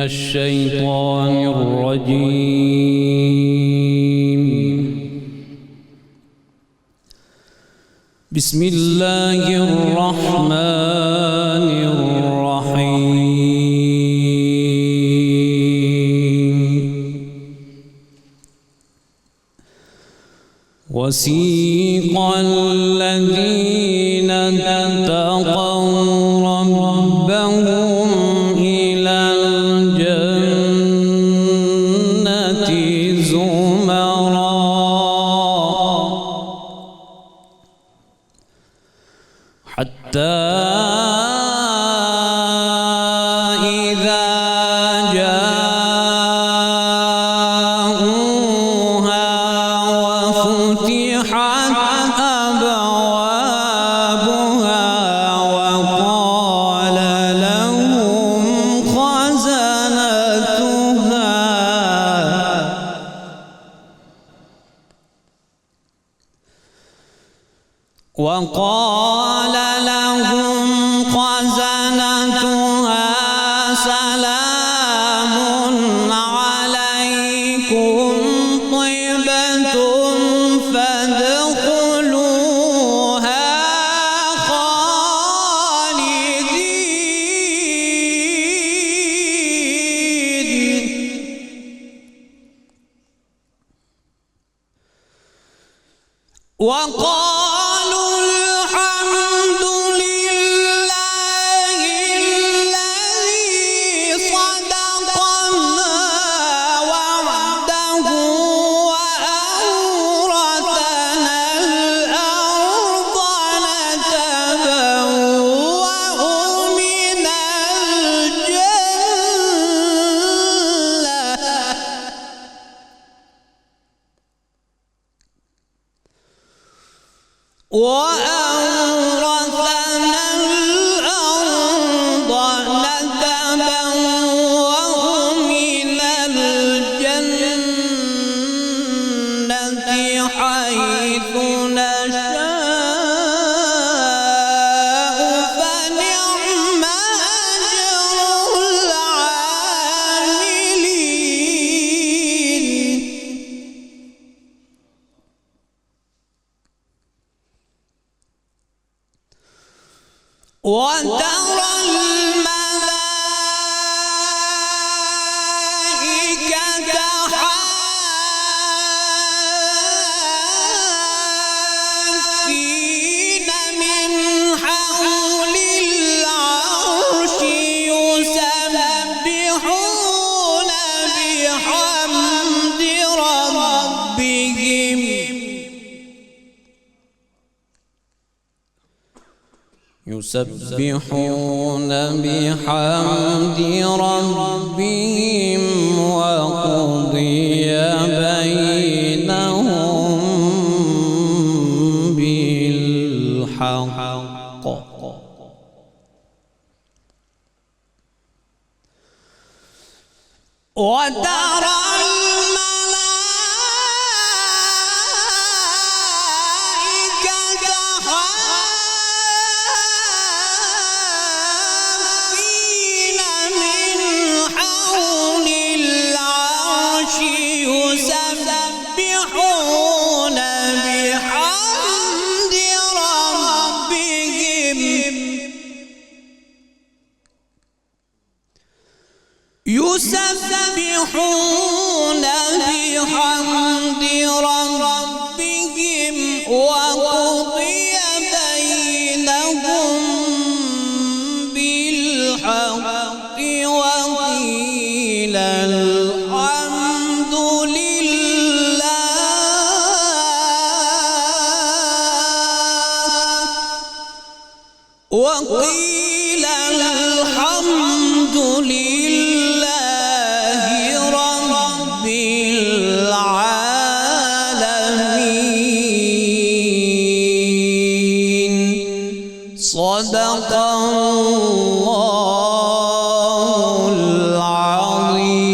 الشيطان الرجيم. بسم الله الرحمن الرحيم. وسيق الذين اتقوا ربهم إلى الجنة زمرا حتى إذا جاءوها وفتحت أبوابها وقال لهم خزنتها سلام عليكم طبتم فادخلوها خالدين. وقالوا الحمد لله الذي صدقنا وعده وأورثنا الأرض نتبوأ من الجنة وأورثنا الأرض نتبوأ من الجنة حيث نشاء فنعم أجر العاملين. وترى الملائكة حافين من حول العرش يسبحون بحمد ربهم وقضي بينهم بالحق. وترى الملائكة حافين من حول العرش يسبحون بحمد ربهم وقضي بينهم بالحق وقيل الحمد لله رب العالمين. صدق الله العظيم.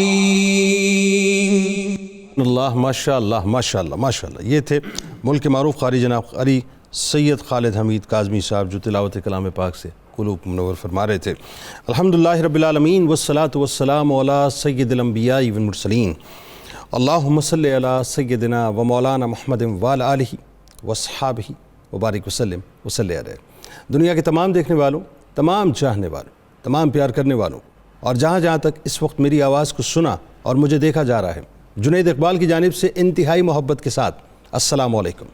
اللہ ماشاءاللہ ماشاءاللہ ماشاءاللہ. یہ تھے ملک معروف قاری جناب قاری سید خالد حمید کاظمی صاحب جو تلاوت کلام پاک سے قلوب منور فرما رہے تھے۔ الحمدللہ رب العالمین والصلاة والسلام علی سید الانبیاء والمرسلین، اللہم صلی علی سیدنا و مولانا محمد وعلی آلہ واصحابہ وبارک وسلم وصلی علیہ۔ دنیا کے تمام دیکھنے والوں، تمام چاہنے والوں، تمام پیار کرنے والوں، اور جہاں جہاں تک اس وقت میری آواز کو سنا اور مجھے دیکھا جا رہا ہے، جنید اقبال کی جانب سے انتہائی محبت کے ساتھ السلام علیکم۔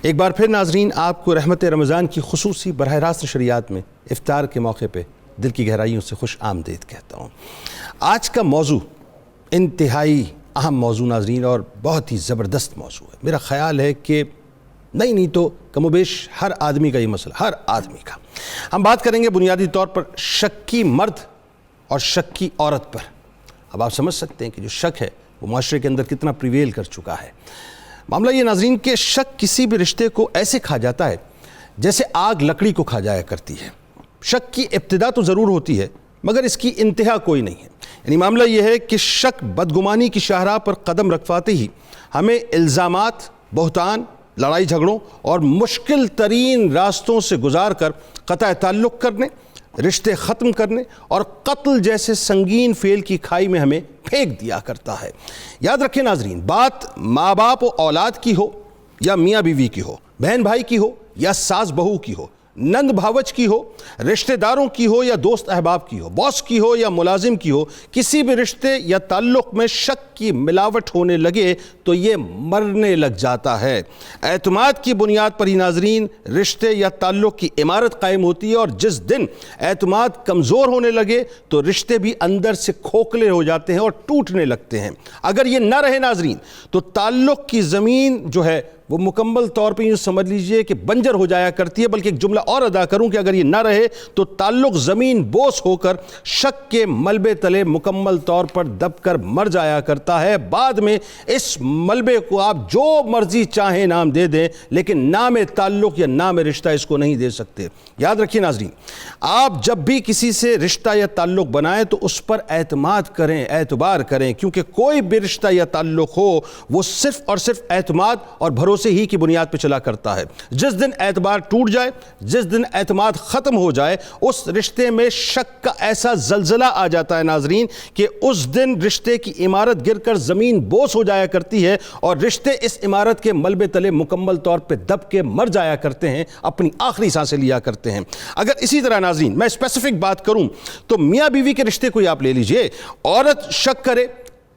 ایک بار پھر ناظرین، آپ کو رحمت رمضان کی خصوصی براہ راست نشریات میں افطار کے موقع پہ دل کی گہرائیوں سے خوش آمدید کہتا ہوں۔ آج کا موضوع انتہائی اہم موضوع ناظرین اور بہت ہی زبردست موضوع ہے۔ میرا خیال ہے کہ نہیں تو کم و بیش ہر آدمی کا یہ مسئلہ، ہر آدمی کا۔ ہم بات کریں گے بنیادی طور پر شکی مرد اور شکی عورت پر۔ اب آپ سمجھ سکتے ہیں کہ جو شک ہے وہ معاشرے کے اندر کتنا پریویل کر چکا ہے۔ معاملہ یہ ناظرین کہ شک کسی بھی رشتے کو ایسے کھا جاتا ہے جیسے آگ لکڑی کو کھا جایا کرتی ہے۔ شک کی ابتدا تو ضرور ہوتی ہے مگر اس کی انتہا کوئی نہیں ہے۔ یعنی معاملہ یہ ہے کہ شک بدگمانی کی شاہراہ پر قدم رکھواتے ہی ہمیں الزامات، بہتان، لڑائی جھگڑوں اور مشکل ترین راستوں سے گزار کر قطع تعلق کرنے، رشتے ختم کرنے اور قتل جیسے سنگین فعل کی کھائی میں ہمیں پھینک دیا کرتا ہے۔ یاد رکھیں ناظرین، بات ماں باپ و اولاد کی ہو یا میاں بیوی کی ہو، بہن بھائی کی ہو یا ساس بہو کی ہو، نند بھاوچ کی ہو، رشتہ داروں کی ہو یا دوست احباب کی ہو، باس کی ہو یا ملازم کی ہو، کسی بھی رشتے یا تعلق میں شک کی ملاوٹ ہونے لگے تو یہ مرنے لگ جاتا ہے۔ اعتماد کی بنیاد پر ہی ناظرین رشتے یا تعلق کی عمارت قائم ہوتی ہے، اور جس دن اعتماد کمزور ہونے لگے تو رشتے بھی اندر سے کھوکھلے ہو جاتے ہیں اور ٹوٹنے لگتے ہیں۔ اگر یہ نہ رہے ناظرین تو تعلق کی زمین جو ہے وہ مکمل طور پہ یوں سمجھ لیجئے کہ بنجر ہو جایا کرتی ہے۔ بلکہ ایک جملہ اور ادا کروں کہ اگر یہ نہ رہے تو تعلق زمین بوس ہو کر شک کے ملبے تلے مکمل طور پر دب کر مر جایا کرتا ہے۔ بعد میں اس ملبے کو آپ جو مرضی چاہیں نام دے دیں لیکن نام تعلق یا نام رشتہ اس کو نہیں دے سکتے۔ یاد رکھیے ناظرین، آپ جب بھی کسی سے رشتہ یا تعلق بنائیں تو اس پر اعتماد کریں، اعتبار کریں، کیونکہ کوئی بھی رشتہ یا تعلق ہو وہ صرف اور صرف اعتماد اور بھروسے ہی کی بنیاد پہ چلا کرتا ہے۔ جس دن اعتبار ٹوٹ جائے، جس دن اعتماد ختم ہو جائے، اس رشتے میں شک کا ایسا زلزلہ آ جاتا ہے ناظرین کہ اس دن رشتے کی عمارت گر کر زمین بوس ہو جایا کرتی ہے اور رشتے اس عمارت کے ملبے تلے مکمل طور پہ دب کے مر جایا کرتے ہیں، اپنی آخری سانسیں لیا کرتے ہیں۔ اگر اسی طرح ناظرین میں اسپیسیفک بات کروں تو میاں بیوی کے رشتے کو ہی آپ لے لیجئے، عورت شک کرے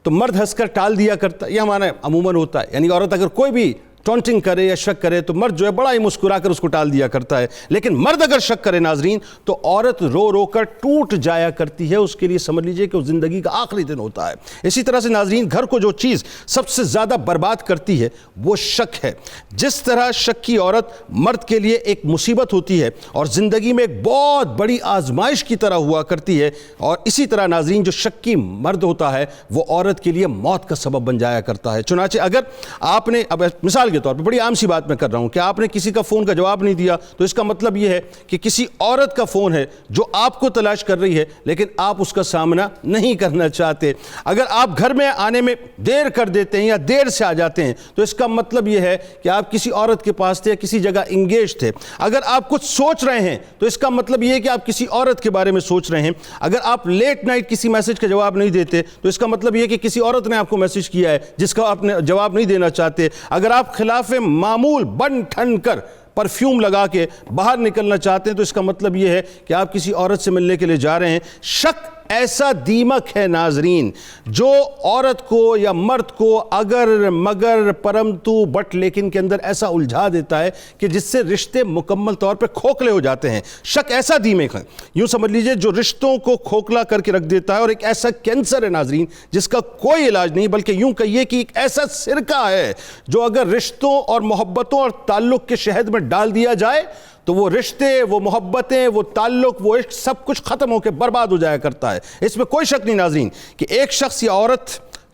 تو مرد ہنس کر ٹال دیا کرتا ہے۔ یہ ہمارا عموماً ہوتا ہے، یعنی عورت اگر کوئی بھی ٹونٹنگ کرے یا شک کرے تو مرد جو ہے بڑا ہی مسکرا کر اس کو ٹال دیا کرتا ہے، لیکن مرد اگر شک کرے ناظرین تو عورت رو رو کر ٹوٹ جایا کرتی ہے۔ اس کے لیے سمجھ لیجئے کہ وہ زندگی کا آخری دن ہوتا ہے۔ اسی طرح سے ناظرین گھر کو جو چیز سب سے زیادہ برباد کرتی ہے وہ شک ہے۔ جس طرح شکی عورت مرد کے لیے ایک مصیبت ہوتی ہے اور زندگی میں ایک بہت بڑی آزمائش کی طرح ہوا کرتی ہے، اور اسی طرح ناظرین جو شکی مرد ہوتا ہے وہ عورت کے لیے موت کا سبب بن جایا کرتا ہے۔ چنانچہ اگر آپ نے، اب مثال کے طور پہ بڑی عام سی بات میں کر رہا ہوں، کہ آپ نے کسی کا فون کا جواب نہیں دیا تو اس کا مطلب یہ ہے کہ کسی عورت کا فون ہے جو آپ کو تلاش کر رہی ہے لیکن آپ اس کا سامنا نہیں کرنا چاہتے۔ اگر آپ گھر میں آنے میں دیر کر دیتے ہیں یا دیر سے آ جاتے ہیں تو اس کا مطلب یہ ہے کہ آپ کسی عورت کے پاس تھے یا کسی جگہ انگیج تھے۔ اگر آپ کچھ سوچ رہے ہیں تو اس کا مطلب یہ ہے کہ آپ کسی عورت کے بارے میں سوچ رہے ہیں۔ اگر آپ لیٹ نائٹ کسی میسج کا جواب نہیں دیتے تو اس کا مطلب یہ ہے کہ کسی عورت نے آپ کو میسج کیا ہے جس کا آپ نے جواب نہیں دینا چاہتے۔ اگر آپ خلاف معمول بن ٹھن کر پرفیوم لگا کے باہر نکلنا چاہتے ہیں تو اس کا مطلب یہ ہے کہ آپ کسی عورت سے ملنے کے لیے جا رہے ہیں۔ شک ایسا دیمک ہے ناظرین جو عورت کو یا مرد کو اگر مگر پرمتو بٹ لیکن کے اندر ایسا الجھا دیتا ہے کہ جس سے رشتے مکمل طور پر کھوکھلے ہو جاتے ہیں۔ شک ایسا دیمک ہے، یوں سمجھ لیجئے جو رشتوں کو کھوکھلا کر کے رکھ دیتا ہے، اور ایک ایسا کینسر ہے ناظرین جس کا کوئی علاج نہیں، بلکہ یوں کہیے کہ ایک ایسا سرکہ ہے جو اگر رشتوں اور محبتوں اور تعلق کے شہد میں ڈال دیا جائے تو وہ رشتے، وہ محبتیں، وہ تعلق، وہ عشق سب کچھ ختم ہو کے برباد ہو جایا کرتا ہے۔ اس میں کوئی شک نہیں ناظرین کہ ایک شخص یا عورت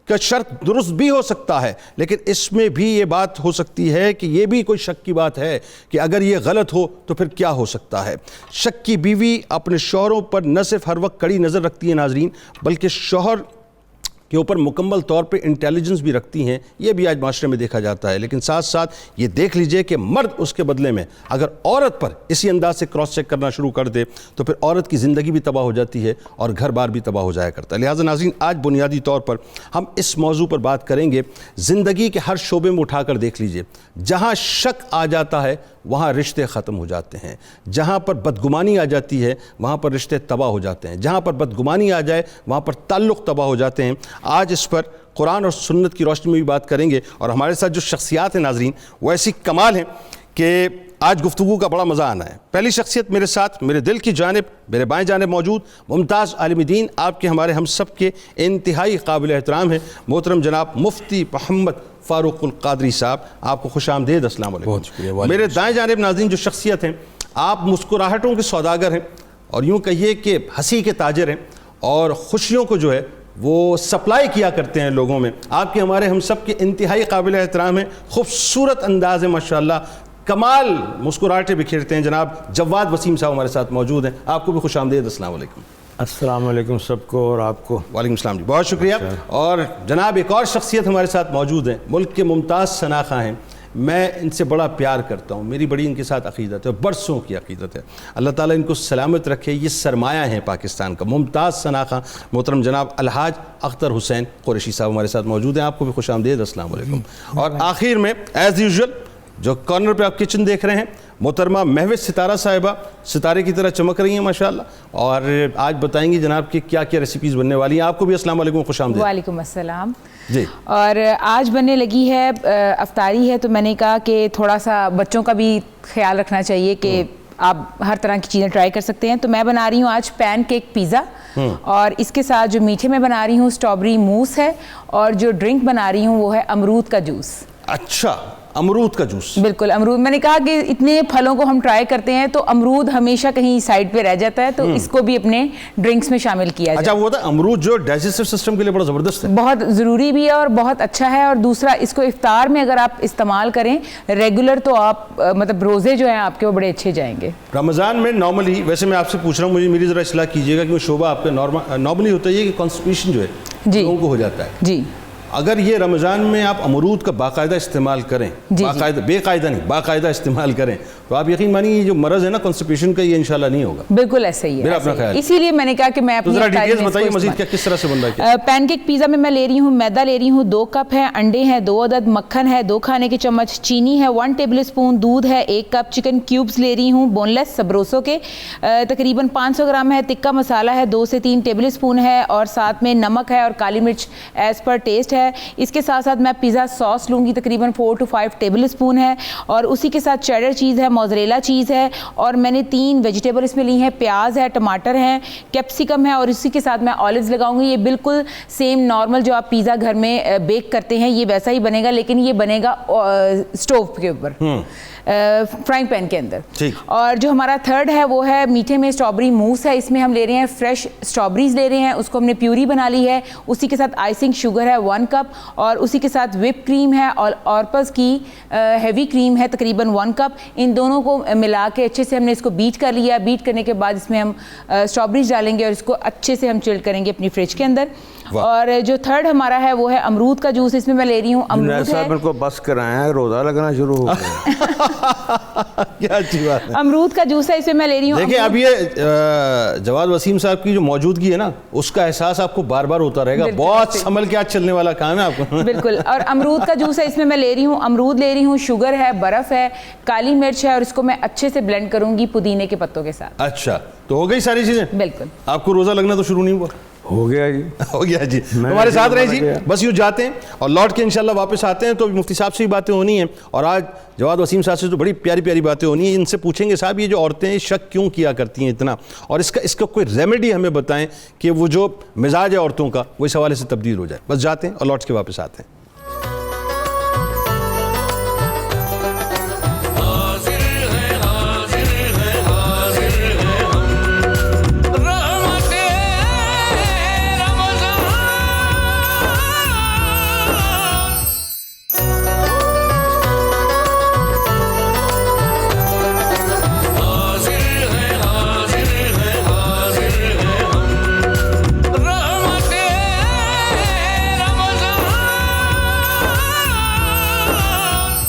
کا شرط درست بھی ہو سکتا ہے، لیکن اس میں بھی یہ بات ہو سکتی ہے کہ یہ بھی کوئی شک کی بات ہے کہ اگر یہ غلط ہو تو پھر کیا ہو سکتا ہے۔ شک کی بیوی اپنے شوہروں پر نہ صرف ہر وقت کڑی نظر رکھتی ہے ناظرین، بلکہ شوہر کے اوپر مکمل طور پہ انٹیلیجنس بھی رکھتی ہیں، یہ بھی آج معاشرے میں دیکھا جاتا ہے. لیکن ساتھ ساتھ یہ دیکھ لیجئے کہ مرد اس کے بدلے میں اگر عورت پر اسی انداز سے کراس چیک کرنا شروع کر دے تو پھر عورت کی زندگی بھی تباہ ہو جاتی ہے اور گھر بار بھی تباہ ہو جایا کرتا ہے. لہٰذا ناظرین، آج بنیادی طور پر ہم اس موضوع پر بات کریں گے. زندگی کے ہر شعبے میں اٹھا کر دیکھ لیجئے، جہاں شک آ جاتا ہے وہاں رشتے ختم ہو جاتے ہیں، جہاں پر بدگمانی آ جاتی ہے وہاں پر رشتے تباہ ہو جاتے ہیں، جہاں پر بدگمانی آ جائے وہاں پر تعلق تباہ ہو جاتے ہیں. آج اس پر قرآن اور سنت کی روشنی میں بھی بات کریں گے، اور ہمارے ساتھ جو شخصیات ہیں ناظرین وہ ایسی کمال ہیں کہ آج گفتگو کا بڑا مزہ آنا ہے. پہلی شخصیت میرے ساتھ میرے دل کی جانب میرے بائیں جانب موجود ممتاز عالم دین، آپ کے ہمارے ہم سب کے انتہائی قابل احترام ہیں، محترم جناب مفتی محمد فاروق القادری صاحب. آپ کو خوش آمدید. السلام علیکم. بہت شکریہ. میرے دائیں جانب ناظرین جو شخصیت ہیں، آپ مسکراہٹوں کے سوداگر ہیں اور یوں کہیے کہ ہنسی کے تاجر ہیں اور خوشیوں کو جو ہے وہ سپلائی کیا کرتے ہیں لوگوں میں. آپ کے ہمارے ہم سب کے انتہائی قابل احترام ہیں، خوبصورت انداز ہے ماشاءاللہ، کمال مسکراہٹیں بکھیرتے ہیں. جناب جواد وسیم صاحب ہمارے ساتھ موجود ہیں، آپ کو بھی خوش آمدید. السلام علیکم. السلام علیکم سب کو اور آپ کو. وعلیکم السلام جی، بہت شکریہ. اور جناب ایک اور شخصیت ہمارے ساتھ موجود ہیں، ملک کے ممتاز شناخواں ہیں، میں ان سے بڑا پیار کرتا ہوں، میری بڑی ان کے ساتھ عقیدت ہے، برسوں کی عقیدت ہے. اللہ تعالیٰ ان کو سلامت رکھے، یہ سرمایہ ہیں پاکستان کا. ممتاز شناخواں محترم جناب الحاج اختر حسین قریشی صاحب ہمارے ساتھ موجود ہیں، آپ کو بھی خوش آمدید. السلام علیکم. اور آخر میں ایز یوزول جو کارنر پہ آپ کچن دیکھ رہے ہیں، محترمہ مہوش ستارہ صاحبہ ستارے کی طرح چمک رہی ہیں ماشاءاللہ، اور آج بتائیں گی جناب کہ کیا کیا ریسیپیز بننے والی ہیں. آپ کو بھی السلام علیکم، خوش آمدید. وعلیکم السلام جی. اور آج بننے لگی ہے افطاری ہے، تو میں نے کہا کہ تھوڑا سا بچوں کا بھی خیال رکھنا چاہیے کہ آپ ہر طرح کی چیزیں ٹرائی کر سکتے ہیں. تو میں بنا رہی ہوں آج پین کیک پیزا، اور اس کے ساتھ جو میٹھے میں بنا رہی ہوں اسٹرابری موس ہے، اور جو ڈرنک بنا رہی ہوں وہ ہے امرود کا جوس. اچھا، امرود کا جوس. بالکل امرود. میں نے کہا کہ اتنے پھلوں کو ہم ٹرائی کرتے ہیں تو امرود ہمیشہ کہیں سائڈ پہ رہ جاتا ہے، تو اس کو بھی اپنے ڈرنکس میں شامل کیا جائے. اچھا، وہ تھا امرود جو ڈائجسٹو سسٹم کے لیے بڑا زبردست ہے، بہت ضروری بھی ہے اور بہت اچھا ہے. اور دوسرا اس کو افطار میں اگر آپ استعمال کریں ریگولر تو آپ مطلب روزے جو ہیں آپ کے وہ بڑے اچھے جائیں گے. رمضان میں نارملی، ویسے میں آپ سے پوچھ رہا ہوں، میری ذرا اصلاح کیجیے گا کہ وہ شعبہ آپ کا نارملی ہوتا ہے کہ کانسٹیپیشن جو ہے لوگوں کو ہو جاتا ہے. جی. اگر یہ رمضان میں آپ امرود کا باقاعدہ استعمال کریں، باقاعدہ بے قاعدہ نہیں باقاعدہ استعمال کریں، تو آپ یقین مانیے یہ جو مرض ہے نا کانسٹیپیشن کا، یہ انشاءاللہ نہیں ہوگا. بالکل ایسا ہی ہے. اپنا خیال اسی لیے میں نے کہا کہ میں اپنی ڈیٹیلز بتائیے مزید کیا کس طرح سے بن رہا ہے. پین کیک پیزا میں لے رہی ہوں میدا لے رہی ہوں 2 کپ ہے، انڈے ہیں 2 عدد، مکھن ہے 2 کھانے کے چمچ، چینی ہے 1 ٹیبل اسپون، دودھ ہے 1 کپ، چکن کیوبز لے رہی ہوں بون لیس سبروسو کے تقریباً 500 گرام ہے، تکہ مسالہ ہے 2 سے 3 ٹیبل اسپون ہے، اور ساتھ میں نمک ہے اور کالی مرچ ایز پر ٹیسٹ ہے. اس کے ساتھ میں پیزا سوس لوں گی تقریباً 4 to 5 ٹیبل اسپون ہے، اور اسی کے ساتھ چیڈر چیز ہے، موزریلا چیز ہے، اور میں نے 3 ویجیٹیبل اس میں لی ہیں، پیاز ہے، ٹماٹر ہیں، کیپسیکم ہے، اور اسی کے ساتھ میں آلیوز لگاؤں گی. یہ بالکل سیم نارمل جو آپ پیزا گھر میں بیک کرتے ہیں یہ ویسا ہی بنے گا، لیکن یہ بنے گا اسٹوو کے اوپر، فرائنگ پین کے اندر. اور جو ہمارا تھرڈ ہے وہ ہے میٹھے میں اسٹرابری موس ہے. اس میں ہم لے رہے ہیں فریش اسٹرابریز لے رہے ہیں، اس کو ہم نے پیوری بنا لی ہے. اسی کے ساتھ آئسنگ شوگر ہے 1 کپ، اور اسی کے ساتھ وپ کریم ہے اور اورپس کی ہیوی کریم ہے تقریباً 1 کپ. ان دونوں کو ملا کے اچھے سے ہم نے اس کو بیٹ کر لیا. بیٹ کرنے کے بعد اس میں ہم اسٹرابریز ڈالیں گے اور اس کو اچھے سے ہم چلڈ کریں گے اپنی فریج کے اندر. اور جو تھرڈ ہمارا ہے وہ ہے امرود کا جوس. اس میں میں لے رہی ہوں امرود ہے. کو بس کرایا ہے، روزہ لگنا شروع ہو گیا. کیا اچھی بات ہے. امرود کا جوس ہے، اس میں میں لے رہی ہوں. دیکھیں اب یہ جواد وسیم صاحب کی جو موجودگی ہے نا، اس کا احساس آپ کو بار بار ہوتا رہے گا. بہت سنبھل کے آج چلنے والا کام ہے آپ کو. بالکل. اور امرود کا جوس ہے، اس میں میں لے رہی ہوں امرود لے رہی ہوں، شوگر ہے، برف ہے، کالی مرچ ہے، اور اس کو میں اچھے سے بلینڈ کروں گی پودینے کے پتوں کے ساتھ. اچھا، تو ہو گئی ساری چیزیں. بالکل. آپ کو روزہ لگنا تو شروع نہیں ہوا؟ ہو گیا جی، ہو گیا جی. ہمارے ساتھ رہے جی، بس یوں جاتے ہیں اور لوٹ کے انشاءاللہ واپس آتے ہیں. تو مفتی صاحب سے بھی باتیں ہونی ہیں، اور آج جواد وسیم صاحب سے تو بڑی پیاری پیاری باتیں ہونی ہیں. ان سے پوچھیں گے صاحب یہ جو عورتیں شک کیوں کیا کرتی ہیں اتنا، اور اس کا کوئی ریمیڈی ہمیں بتائیں کہ وہ جو مزاج ہے عورتوں کا وہ اس حوالے سے تبدیل ہو جائے. بس جاتے ہیں اور لوٹ کے واپس آتے ہیں.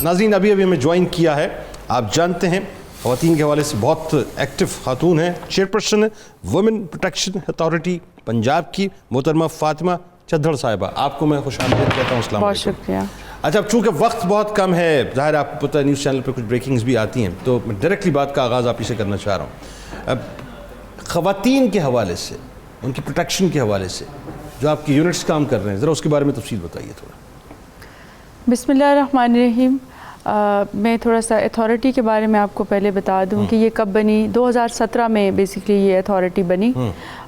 ناظرین ابھی ہمیں جوائن کیا ہے, آپ جانتے ہیں خواتین کے حوالے سے بہت ایکٹیو خاتون ہیں, chairperson women protection authority Punjab کی محترمہ فاطمہ چدھڑ صاحبہ. آپ کو میں خوش آمدید کہتا ہوں. السلام بہت علیکم. شکریہ. اچھا, اب چونکہ وقت بہت کم ہے, ظاہر آپ کو پتہ ہے نیوز چینل پہ کچھ بریکنگز بھی آتی ہیں, تو میں ڈائریکٹلی بات کا آغاز آپ ہی سے کرنا چاہ رہا ہوں. اب خواتین کے حوالے سے, ان کی پروٹیکشن کے حوالے سے جو آپ کی یونٹس کام کر رہے ہیں, ذرا اس کے بارے میں تفصیل بتائیے تھوڑا. بسم اللہ الرحمن الرحیم. میں تھوڑا سا اتھارٹی کے بارے میں آپ کو پہلے بتا دوں کہ یہ کب بنی. 2017 میں بیسکلی یہ اتھارٹی بنی,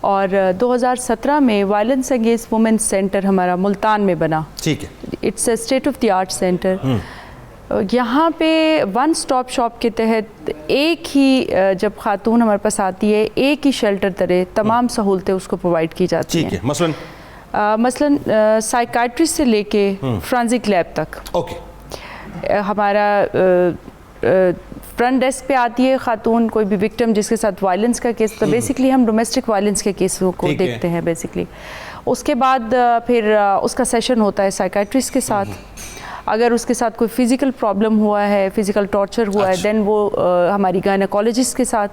اور 2017 میں وائلنس اگینسٹ وومن سینٹر ہمارا ملتان میں بنا. ٹھیک ہے. It's a state of the art centre. یہاں پہ ون سٹاپ شاپ کے تحت ایک ہی جب خاتون ہمارے پاس آتی ہے, ایک ہی شیلٹر طرح تمام سہولتیں اس کو پرووائڈ کی جاتی ہیں. ٹھیک ہے. مثلاً سائیکائٹرسٹ سے لے کے فرانزک لیب تک. اوکے. ہمارا فرنٹ ڈیسک پہ آتی ہے خاتون, کوئی بھی وکٹم جس کے ساتھ وائلنس کا کیس, تو بیسکلی ہم ڈومیسٹک وائلنس کے کیسوں کو دیکھتے ہیں بیسکلی. اس کے بعد پھر اس کا سیشن ہوتا ہے سائیکائٹرسٹ کے ساتھ. اگر اس کے ساتھ کوئی فزیکل پرابلم ہوا ہے, فزیکل ٹارچر ہوا ہے, دین وہ ہماری گائنیکالوجسٹ کے ساتھ.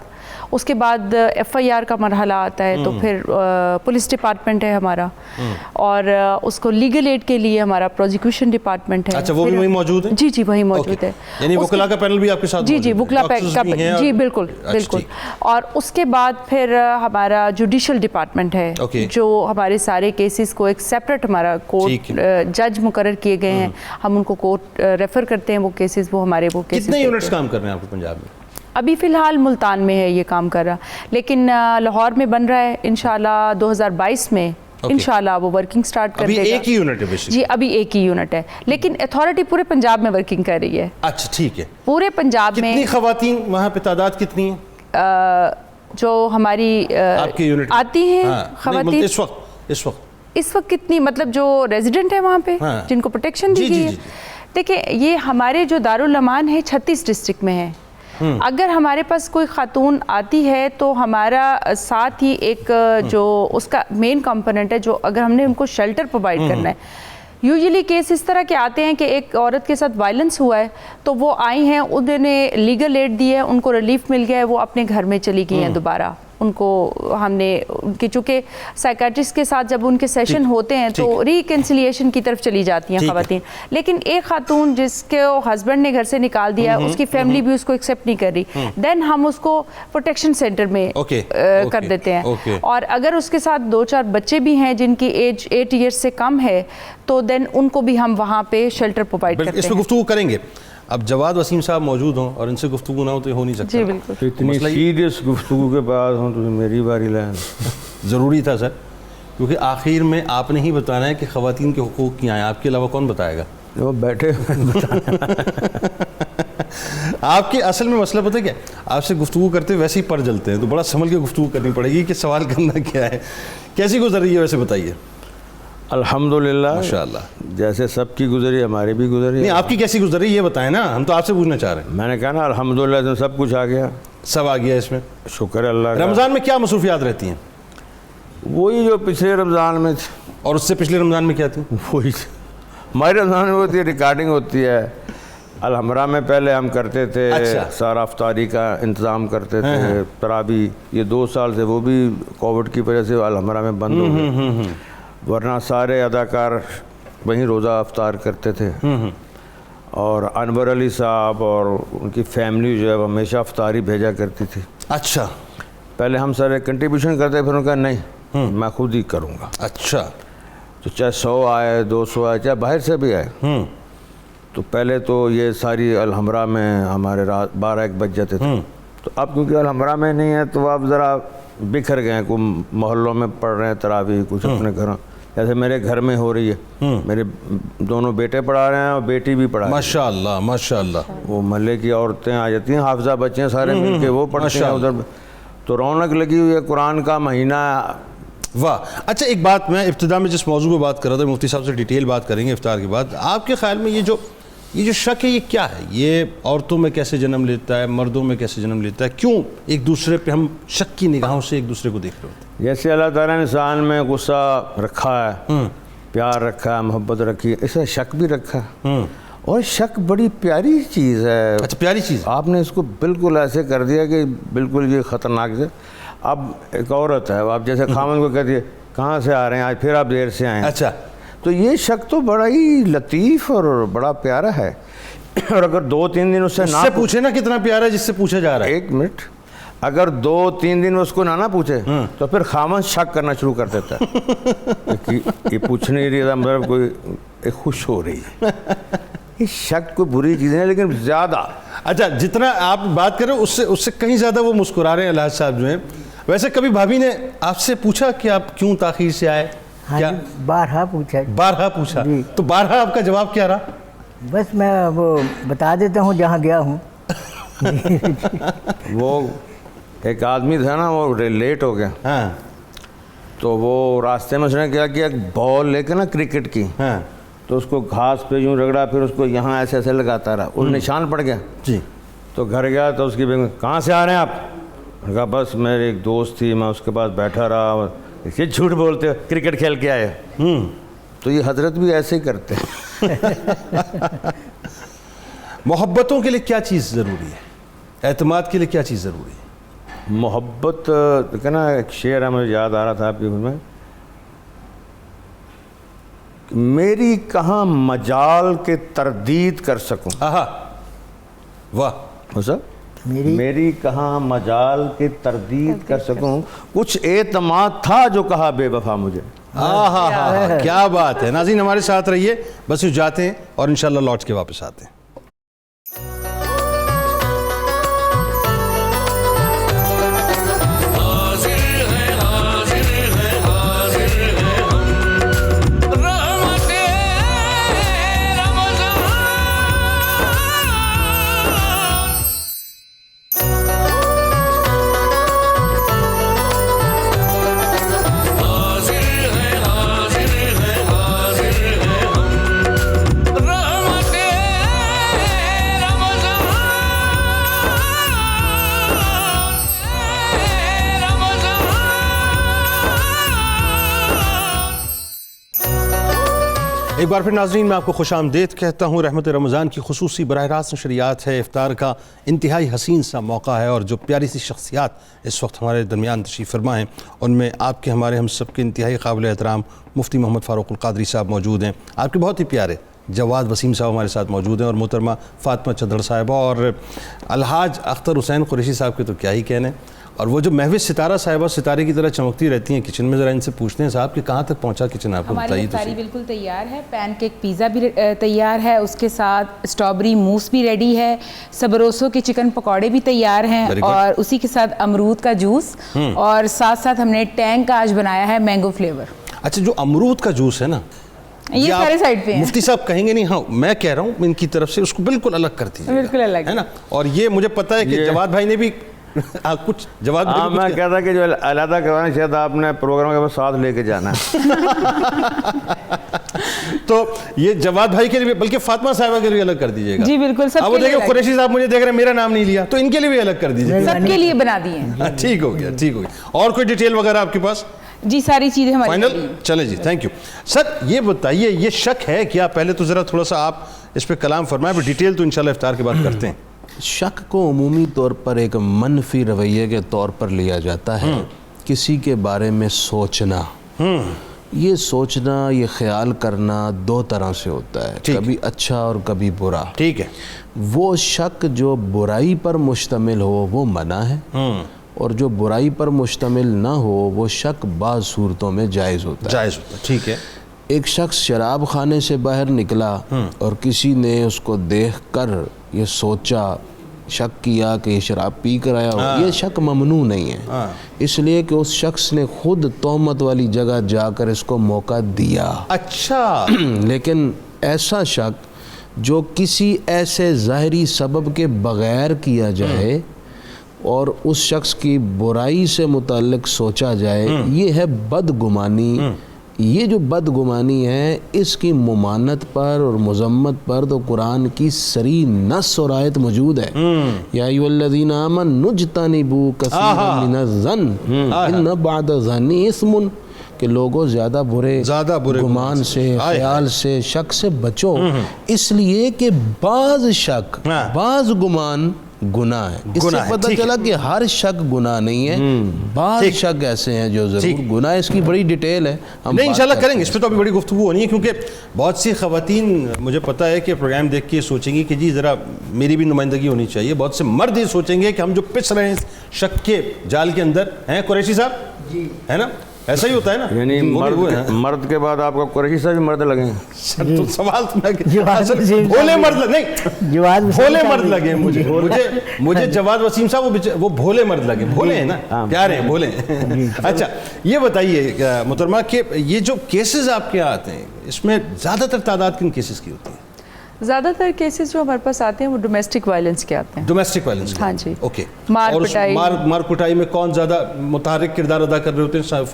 اس کے بعد ایف آئی آر کا مرحلہ آتا ہے, تو پھر پولیس ڈپارٹمنٹ ہے ہمارا, اور اس کو لیگل ایڈ کے لیے ہمارا پروزیکیوشن ڈپارٹمنٹ ہے. اچھا, وہ بھی وہیں موجود ہے؟ جی وہیں موجود ہے. یعنی وکلاء کا پینل بھی آپ کے ساتھ؟ جی وکلاء کا, جی بالکل. اور اس کے بعد پھر ہمارا جوڈیشل ڈپارٹمنٹ ہے, جو ہمارے سارے کیسز کو ایک سیپریٹ ہمارا کورٹ جج مقرر کیے گئے ہیں, ہم ان کو کورٹ ریفر کرتے ہیں وہ کیسز. وہ ہمارے وہ کیسز. کتنے یونٹس کام کر رہے ہیں آپ کو پنجاب میں؟ ابھی فی الحال ملتان میں ہے یہ کام کر رہا, لیکن لاہور میں بن رہا ہے انشاءاللہ 2022 میں انشاءاللہ وہ ورکنگ سٹارٹ کر دے گا. ابھی ایک ہی یونٹ ہے بیسکلی؟ جی ابھی ایک ہی یونٹ ہے, لیکن اتھارٹی پورے پنجاب میں ورکنگ کر رہی ہے. اچھا ٹھیک ہے. پورے پنجاب میں. کتنی خواتین وہاں پہ, تعداد کتنی ہے جو ہماری آتی ہیں خواتین اس وقت کتنی, مطلب جو ریزیڈنٹ ہیں وہاں پہ جن کو پروٹیکشن دی گئی ہے؟ دیکھیں, یہ ہمارے جو دارالامان ہے 36 ڈسٹرکٹ میں ہے. اگر ہمارے پاس کوئی خاتون آتی ہے تو ہمارا ساتھ ہی ایک جو اس کا مین کمپوننٹ ہے, جو اگر ہم نے ان کو شیلٹر پرووائڈ کرنا ہے. یوزلی کیس اس طرح کے آتے ہیں کہ ایک عورت کے ساتھ وائلنس ہوا ہے, تو وہ آئی ہیں, انہوں نے لیگل ایڈ دی ہے, ان کو ریلیف مل گیا ہے, وہ اپنے گھر میں چلی گئی ہیں دوبارہ. ان کو ہم نے ان کے, چونکہ سائیکیٹرسٹ کے ساتھ جب ان کے سیشن ہوتے ہیں تو ریکنسیلیشن کی طرف چلی جاتی ہیں خواتین. لیکن ایک خاتون جس کے ہسبینڈ نے گھر سے نکال دیا ہے, اس کی فیملی بھی اس کو ایکسیپٹ نہیں کر رہی, دین ہم اس کو پروٹیکشن سینٹر میں کر دیتے ہیں. اور اگر اس کے ساتھ 2-4 بچے بھی ہیں جن کی ایج 8 ایئرس سے کم ہے, تو دین ان کو بھی ہم وہاں پہ شیلٹر پرووائڈ کرتے ہیں. اس پہ گفتگو کریں گے. اب جواد وسیم صاحب موجود ہوں اور ان سے گفتگو نہ ہو تو یہ ہو نہیں سکتا. جی بالکل. اتنی سیریس گفتگو کے بعد ہوں تو میری باری لائن ضروری تھا سر, کیونکہ آخر میں آپ نے ہی بتانا ہے کہ خواتین کے حقوق کیا ہیں, آپ کے علاوہ کون بتائے گا؟ وہ بیٹھے آپ کے اصل میں مسئلہ پتہ کیا, آپ سے گفتگو کرتے ویسے ہی پر جلتے ہیں, تو بڑا سنبھل کے گفتگو کرنی پڑے گی کہ سوال کرنا کیا ہے. کیسی گزر رہی ہے ویسے بتائیے؟ الحمدللہ ماشاءاللہ, جیسے سب کی گزری ہماری بھی گزری. نہیں, آپ کی کیسی گزر رہی ہے یہ بتائیں نا, ہم تو آپ سے پوچھنا چاہ رہے ہیں. میں نے کہا نا الحمدللہ سب کچھ آ گیا, سب آ گیا اس میں, شکر اللہ کا. رمضان میں کیا مصروفیات رہتی ہیں؟ وہی جو پچھلے رمضان میں تھی. اور اس سے پچھلے رمضان میں کیا تھی؟ وہی ہمارے رمضان میں ہوتی ہے, ریکارڈنگ ہوتی ہے. الحمرہ میں پہلے ہم کرتے تھے, سارا افطاری کا انتظام کرتے تھے, تراویح. یہ 2 سال سے وہ بھی کووڈ کی وجہ سے الحمرہ میں بند ہو گئے, ورنہ سارے اداکار وہیں روزہ افطار کرتے تھے. اور انور علی صاحب اور ان کی فیملی جو ہے وہ ہمیشہ افطاری بھیجا کرتی تھی. اچھا, پہلے ہم سارے کنٹریبیوشن کرتے, پھر ان کا نہیں میں خود ہی کروں گا. اچھا, تو چاہے 100 آئے 200 آئے, چاہے باہر سے بھی آئے. تو پہلے تو یہ ساری الحمرہ میں ہمارے رات 12-1 بج جاتے تھے. تو اب کیونکہ الحمرہ میں نہیں ہے تو اب ذرا بکھر گئے ہیں, کوئی محلوں میں پڑھ رہے ہیں تراویح, کچھ اپنے گھروں, جیسے میرے گھر میں ہو رہی ہے. میرے دونوں بیٹے پڑھا رہے ہیں اور بیٹی بھی پڑھا رہی ہے. ماشاءاللہ ماشاءاللہ. وہ محلے کی عورتیں آ جاتی ہیں, حافظہ بچے ہیں سارے مل کے, وہ پڑھتے ہیں ادھر, تو رونق لگی ہوئی ہے. قرآن کا مہینہ. واہ. اچھا, ایک بات, میں ابتدا میں جس موضوع پہ بات کر رہا تھا, مفتی صاحب سے ڈیٹیل بات کریں گے افطار کے بعد. آپ کے خیال میں یہ جو شک ہے یہ کیا ہے؟ یہ عورتوں میں کیسے جنم لیتا ہے, مردوں میں کیسے جنم لیتا ہے, کیوں ایک دوسرے پہ ہم شک کی نگاہوں سے ایک دوسرے کو دیکھ رہے ہوتے ہیں؟ جیسے اللہ تعالیٰ نے انسان میں غصہ رکھا ہے, پیار رکھا ہے, محبت رکھی ہے, اسے شک بھی رکھا ہے. اور شک بڑی پیاری چیز ہے. اچھا پیاری چیز. آپ نے اس کو بالکل ایسے کر دیا کہ بالکل یہ خطرناک ہے. اب ایک عورت ہے, آپ جیسے خامن کو کہتی ہے کہاں سے آ رہے ہیں آج, پھر آپ دیر سے آئے ہیں. اچھا تو یہ شک تو بڑا ہی لطیف اور بڑا پیارا ہے. اور اگر 2-3 دن اس سے نہ پوچھے نا کتنا پیارا ہے جس سے پوچھا جا رہا ہے. 1 منٹ, اگر 2-3 دن اس کو نہ پوچھے تو پھر خامن شک کرنا شروع کر دیتا ہے کہ یہ پوچھ نہیں رہی تھا, مطلب کوئی خوش ہو رہی ہے. یہ شک کوئی بری چیز نہیں لیکن زیادہ. اچھا جتنا آپ بات کر رہے ہو اس سے کہیں زیادہ وہ مسکرا رہے ہیں الحاج صاحب جو ہیں. ویسے کبھی بھابھی نے آپ سے پوچھا کہ آپ کیوں تاخیر سے آئے؟ کیا بارہا پوچھا. بارہا پوچھا. تو بارہا آپ کا جواب کیا رہا؟ بس میں وہ بتا دیتا ہوں جہاں گیا ہوں. وہ ایک آدمی تھا نا, وہ لیٹ ہو گیا. ہاں. تو وہ راستے میں اس نے کیا کیا, ایک بال لے کے نا کرکٹ کی, ہاں, تو اس کو گھاس پہ یوں رگڑا, پھر اس کو یہاں ایسے ایسے لگاتا رہا, اس نشان پڑ گیا. جی. تو گھر گیا تو اس کی بیگم کہاں سے آ رہے ہیں آپ؟ کہا بس میری ایک دوست تھی, میں اس کے پاس بیٹھا رہا. یہ جھوٹ بولتے ہو, کرکٹ کھیل کے آئے. تو یہ حضرت بھی ایسے ہی کرتے ہیں. محبتوں کے لیے کیا چیز ضروری ہے؟ اعتماد کے لیے کیا چیز ضروری ہے؟ محبت کہ نا, ایک شعر ہے مجھے یاد آ رہا تھا آپ کی میں, میری کہاں مجال کے تردید کر سکوں. آہا واہ. میری کہاں مجال کے تردید کر سکوں, کچھ اعتماد تھا جو کہا بے وفا مجھے. ہاں کیا بات ہے. ناظرین ہمارے ساتھ رہیے, بس یوں جاتے ہیں اور انشاءاللہ لوٹ کے واپس آتے ہیں. ایک بار پھر ناظرین میں آپ کو خوش آمدید کہتا ہوں. رحمت رمضان کی خصوصی براہ راست نشریات ہے. افطار کا انتہائی حسین سا موقع ہے اور جو پیاری سی شخصیات اس وقت ہمارے درمیان تشریف فرما ہیں ان میں آپ کے ہمارے ہم سب کے انتہائی قابل احترام مفتی محمد فاروق القادری صاحب موجود ہیں. آپ کے بہت ہی پیارے جواد وسیم صاحب ہمارے ساتھ موجود ہیں, اور محترمہ فاطمہ چدڑ صاحبہ, اور الحاج اختر حسین قریشی صاحب کے تو کیا ہی کہنے. اور وہ جو محوش ستارہ صاحبہ ستارے کی طرح چمکتی رہتی ہیں کچن میں, ذرا ان سے پوچھتے ہیں صاحب کہ کہاں تک پہنچا کچن, آپ کو بتائیے. ہماری افطاری بالکل تیار ہے. پین کیک پیزا بھی تیار ہے, اس کے ساتھ اسٹرابری موس بھی ریڈی ہے, سبروسو کے چکن پکوڑے بھی تیار ہیں, اور اسی کے ساتھ امرود کا جوس, اور ساتھ ساتھ ہم نے ٹینگ کا آج بنایا ہے مینگو فلیور. اچھا جو امرود کا جوس ہے نا, یہ سارے سائڈ پہ ہیں. مفتی صاحب کہیں گے نہیں, ہاں میں کہہ رہا ہوں ان کی طرف سے اس کو بالکل الگ کر دیجیے, بالکل الگ ہے نا. اور یہ مجھے پتہ ہے کہ جواد بھائی نے بھی کچھ جواد ہاں میں کہتا کہ جو علیحدہ کروانا شاید آپ نے پروگرام کے بعد ساتھ لے کے جانا ہے. تو یہ جواد بھائی کے لیے بلکہ فاطمہ صاحبہ کے لیے الگ کر دیجیے گا. جی بالکل. سب وہ دیکھیں قریشی صاحب مجھے دیکھ رہے ہیں, میرا نام نہیں لیا, تو ان کے لیے بھی الگ کر دیجیے. سب کے لیے بنا دیے. ٹھیک ہو گیا, ٹھیک ہو گیا. اور کوئی ڈیٹیل وغیرہ آپ کے پاس؟ جی ساری چیزیں ہماری فائنل. چلیں جی, تھینک یو. سر یہ بتائیے یہ شک ہے کیا, پہلے تو ذرا تھوڑا سا آپ اس پہ کلام فرمائیں, پھر ڈیٹیل تو انشاءاللہ افطار کے بعد کرتے ہیں. شک کو عمومی طور پر ایک منفی رویے کے طور پر لیا جاتا ہے. کسی کے بارے میں سوچنا, یہ سوچنا, یہ خیال کرنا 2 طرح سے ہوتا ہے, کبھی اچھا اور کبھی برا. ٹھیک ہے. وہ شک جو برائی پر مشتمل ہو وہ منع ہے, اور جو برائی پر مشتمل نہ ہو وہ شک بعض صورتوں میں جائز ہوتا ہے. جائز ہوتا ہے, ٹھیک ہے. ایک شخص شراب خانے سے باہر نکلا اور کسی نے اس کو دیکھ کر یہ سوچا, شک کیا کہ یہ شراب پی کر آیا ہو, یہ شک ممنوع نہیں ہے, اس لیے کہ اس شخص نے خود تہمت والی جگہ جا کر اس کو موقع دیا. اچھا. لیکن ایسا شک جو کسی ایسے ظاہری سبب کے بغیر کیا جائے اور اس شخص کی برائی سے متعلق سوچا جائے, یہ ہے بدگمانی. یہ جو بدگمانی ہے اس کی ممانت پر اور مذمت پر تو قرآن کی صریح نص اور آیت موجود ہے. یا ایھا الذین آمنوا اجتنبوا کثیرا من الظن ان بعض الظن اسم, کہ لوگوں زیادہ برے گمان سے، خیال سے، شک سے بچو، اس لیے کہ بعض شک، بعض گمان گناہ ہے۔ اس سے پتہ چلا کہ ہر شک گناہ نہیں ہے، بعض شک ایسے ہیں جو ضرور گناہ ہے۔ اس کی بڑی ڈیٹیل ہے، ہم انشاءاللہ کریں گے، اس پہ تو ابھی بڑی گفتگو ہونی ہے، کیونکہ بہت سی خواتین مجھے پتہ ہے کہ پروگرام دیکھ کے سوچیں گی کہ جی ذرا میری بھی نمائندگی ہونی چاہیے۔ بہت سے مرد یہ سوچیں گے کہ ہم جو پس رہے ہیں شک کے جال کے اندر ہیں۔ قریشی صاحب جی ہے نا، ایسا ہی ہوتا ہے نا، یعنی مرد کے بعد آپ کو قریشی صاحب بھی مرد لگے ہیں؟ تو سوال بھولے مرد نہیں، بھولے مرد لگے مجھے جواد وسیم صاحب وہ بھولے مرد لگے، بھولے ہیں نا، پیارے ہیں، بھولے ہیں۔ اچھا یہ بتائیے محترمہ کہ یہ جو کیسز آپ کے آتے ہیں اس میں زیادہ تر تعداد کن کیسز کی ہوتی ہے؟ زیادہ تر کیسز جو ہمارے پاس آتے ہیں وہ ڈومیسٹک وائلنس کے آتے ہیں۔ ڈومیسٹک وائلنس، ہاں جی، اوکے۔ مار پٹائی، مار پٹائی میں کون زیادہ متحرک کردار ادا کر رہے ہوتے ہیں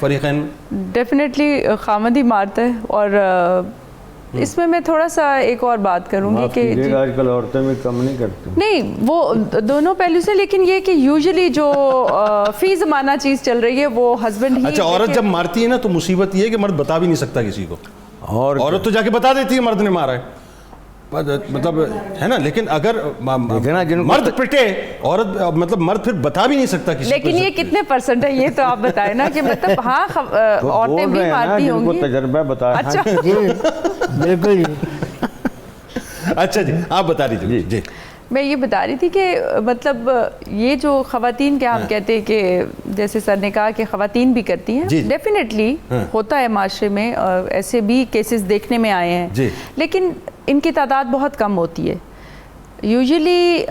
فریقین؟ ڈیفینیٹلی خامد ہی مارتا ہے، اور اس میں میں تھوڑا سا ایک اور بات کروں گی کہ آج کل عورتیں بھی کم نہیں کرتی، نہیں وہ دونوں پہلو سے، لیکن یہ کہ یوزلی جو فی زمانہ چیز چل رہی ہے وہ ہسبینڈ ہی۔ اچھا، عورت جب مارتی ہے نا تو مصیبت یہ ہے کہ مرد بتا بھی نہیں سکتا کسی کو، اور عورت تو جا کے بتا دیتی ہے مرد نے مارا ہے، مطلب ہے نا، لیکن اگر مرد پٹے عورت، مطلب مرد پھر بتا بھی نہیں سکتا کسی کو۔ لیکن یہ کتنے پرسنٹ ہے یہ تو آپ بتائیں نا، کہ مطلب ہاں عورتیں بھی مارتی ہوں گی، تجربہ بتا۔ اچھا بالکل اچھا جی آپ بتا دیجیے۔ جی میں یہ بتا رہی تھی کہ مطلب یہ جو خواتین کیا ہم کہتے ہیں کہ جیسے سر نے کہا کہ خواتین بھی کرتی ہیں، ڈیفینیٹلی ہوتا ہے معاشرے میں، ایسے بھی کیسز دیکھنے میں آئے ہیں، لیکن ان کی تعداد بہت کم ہوتی ہے۔ یوزلی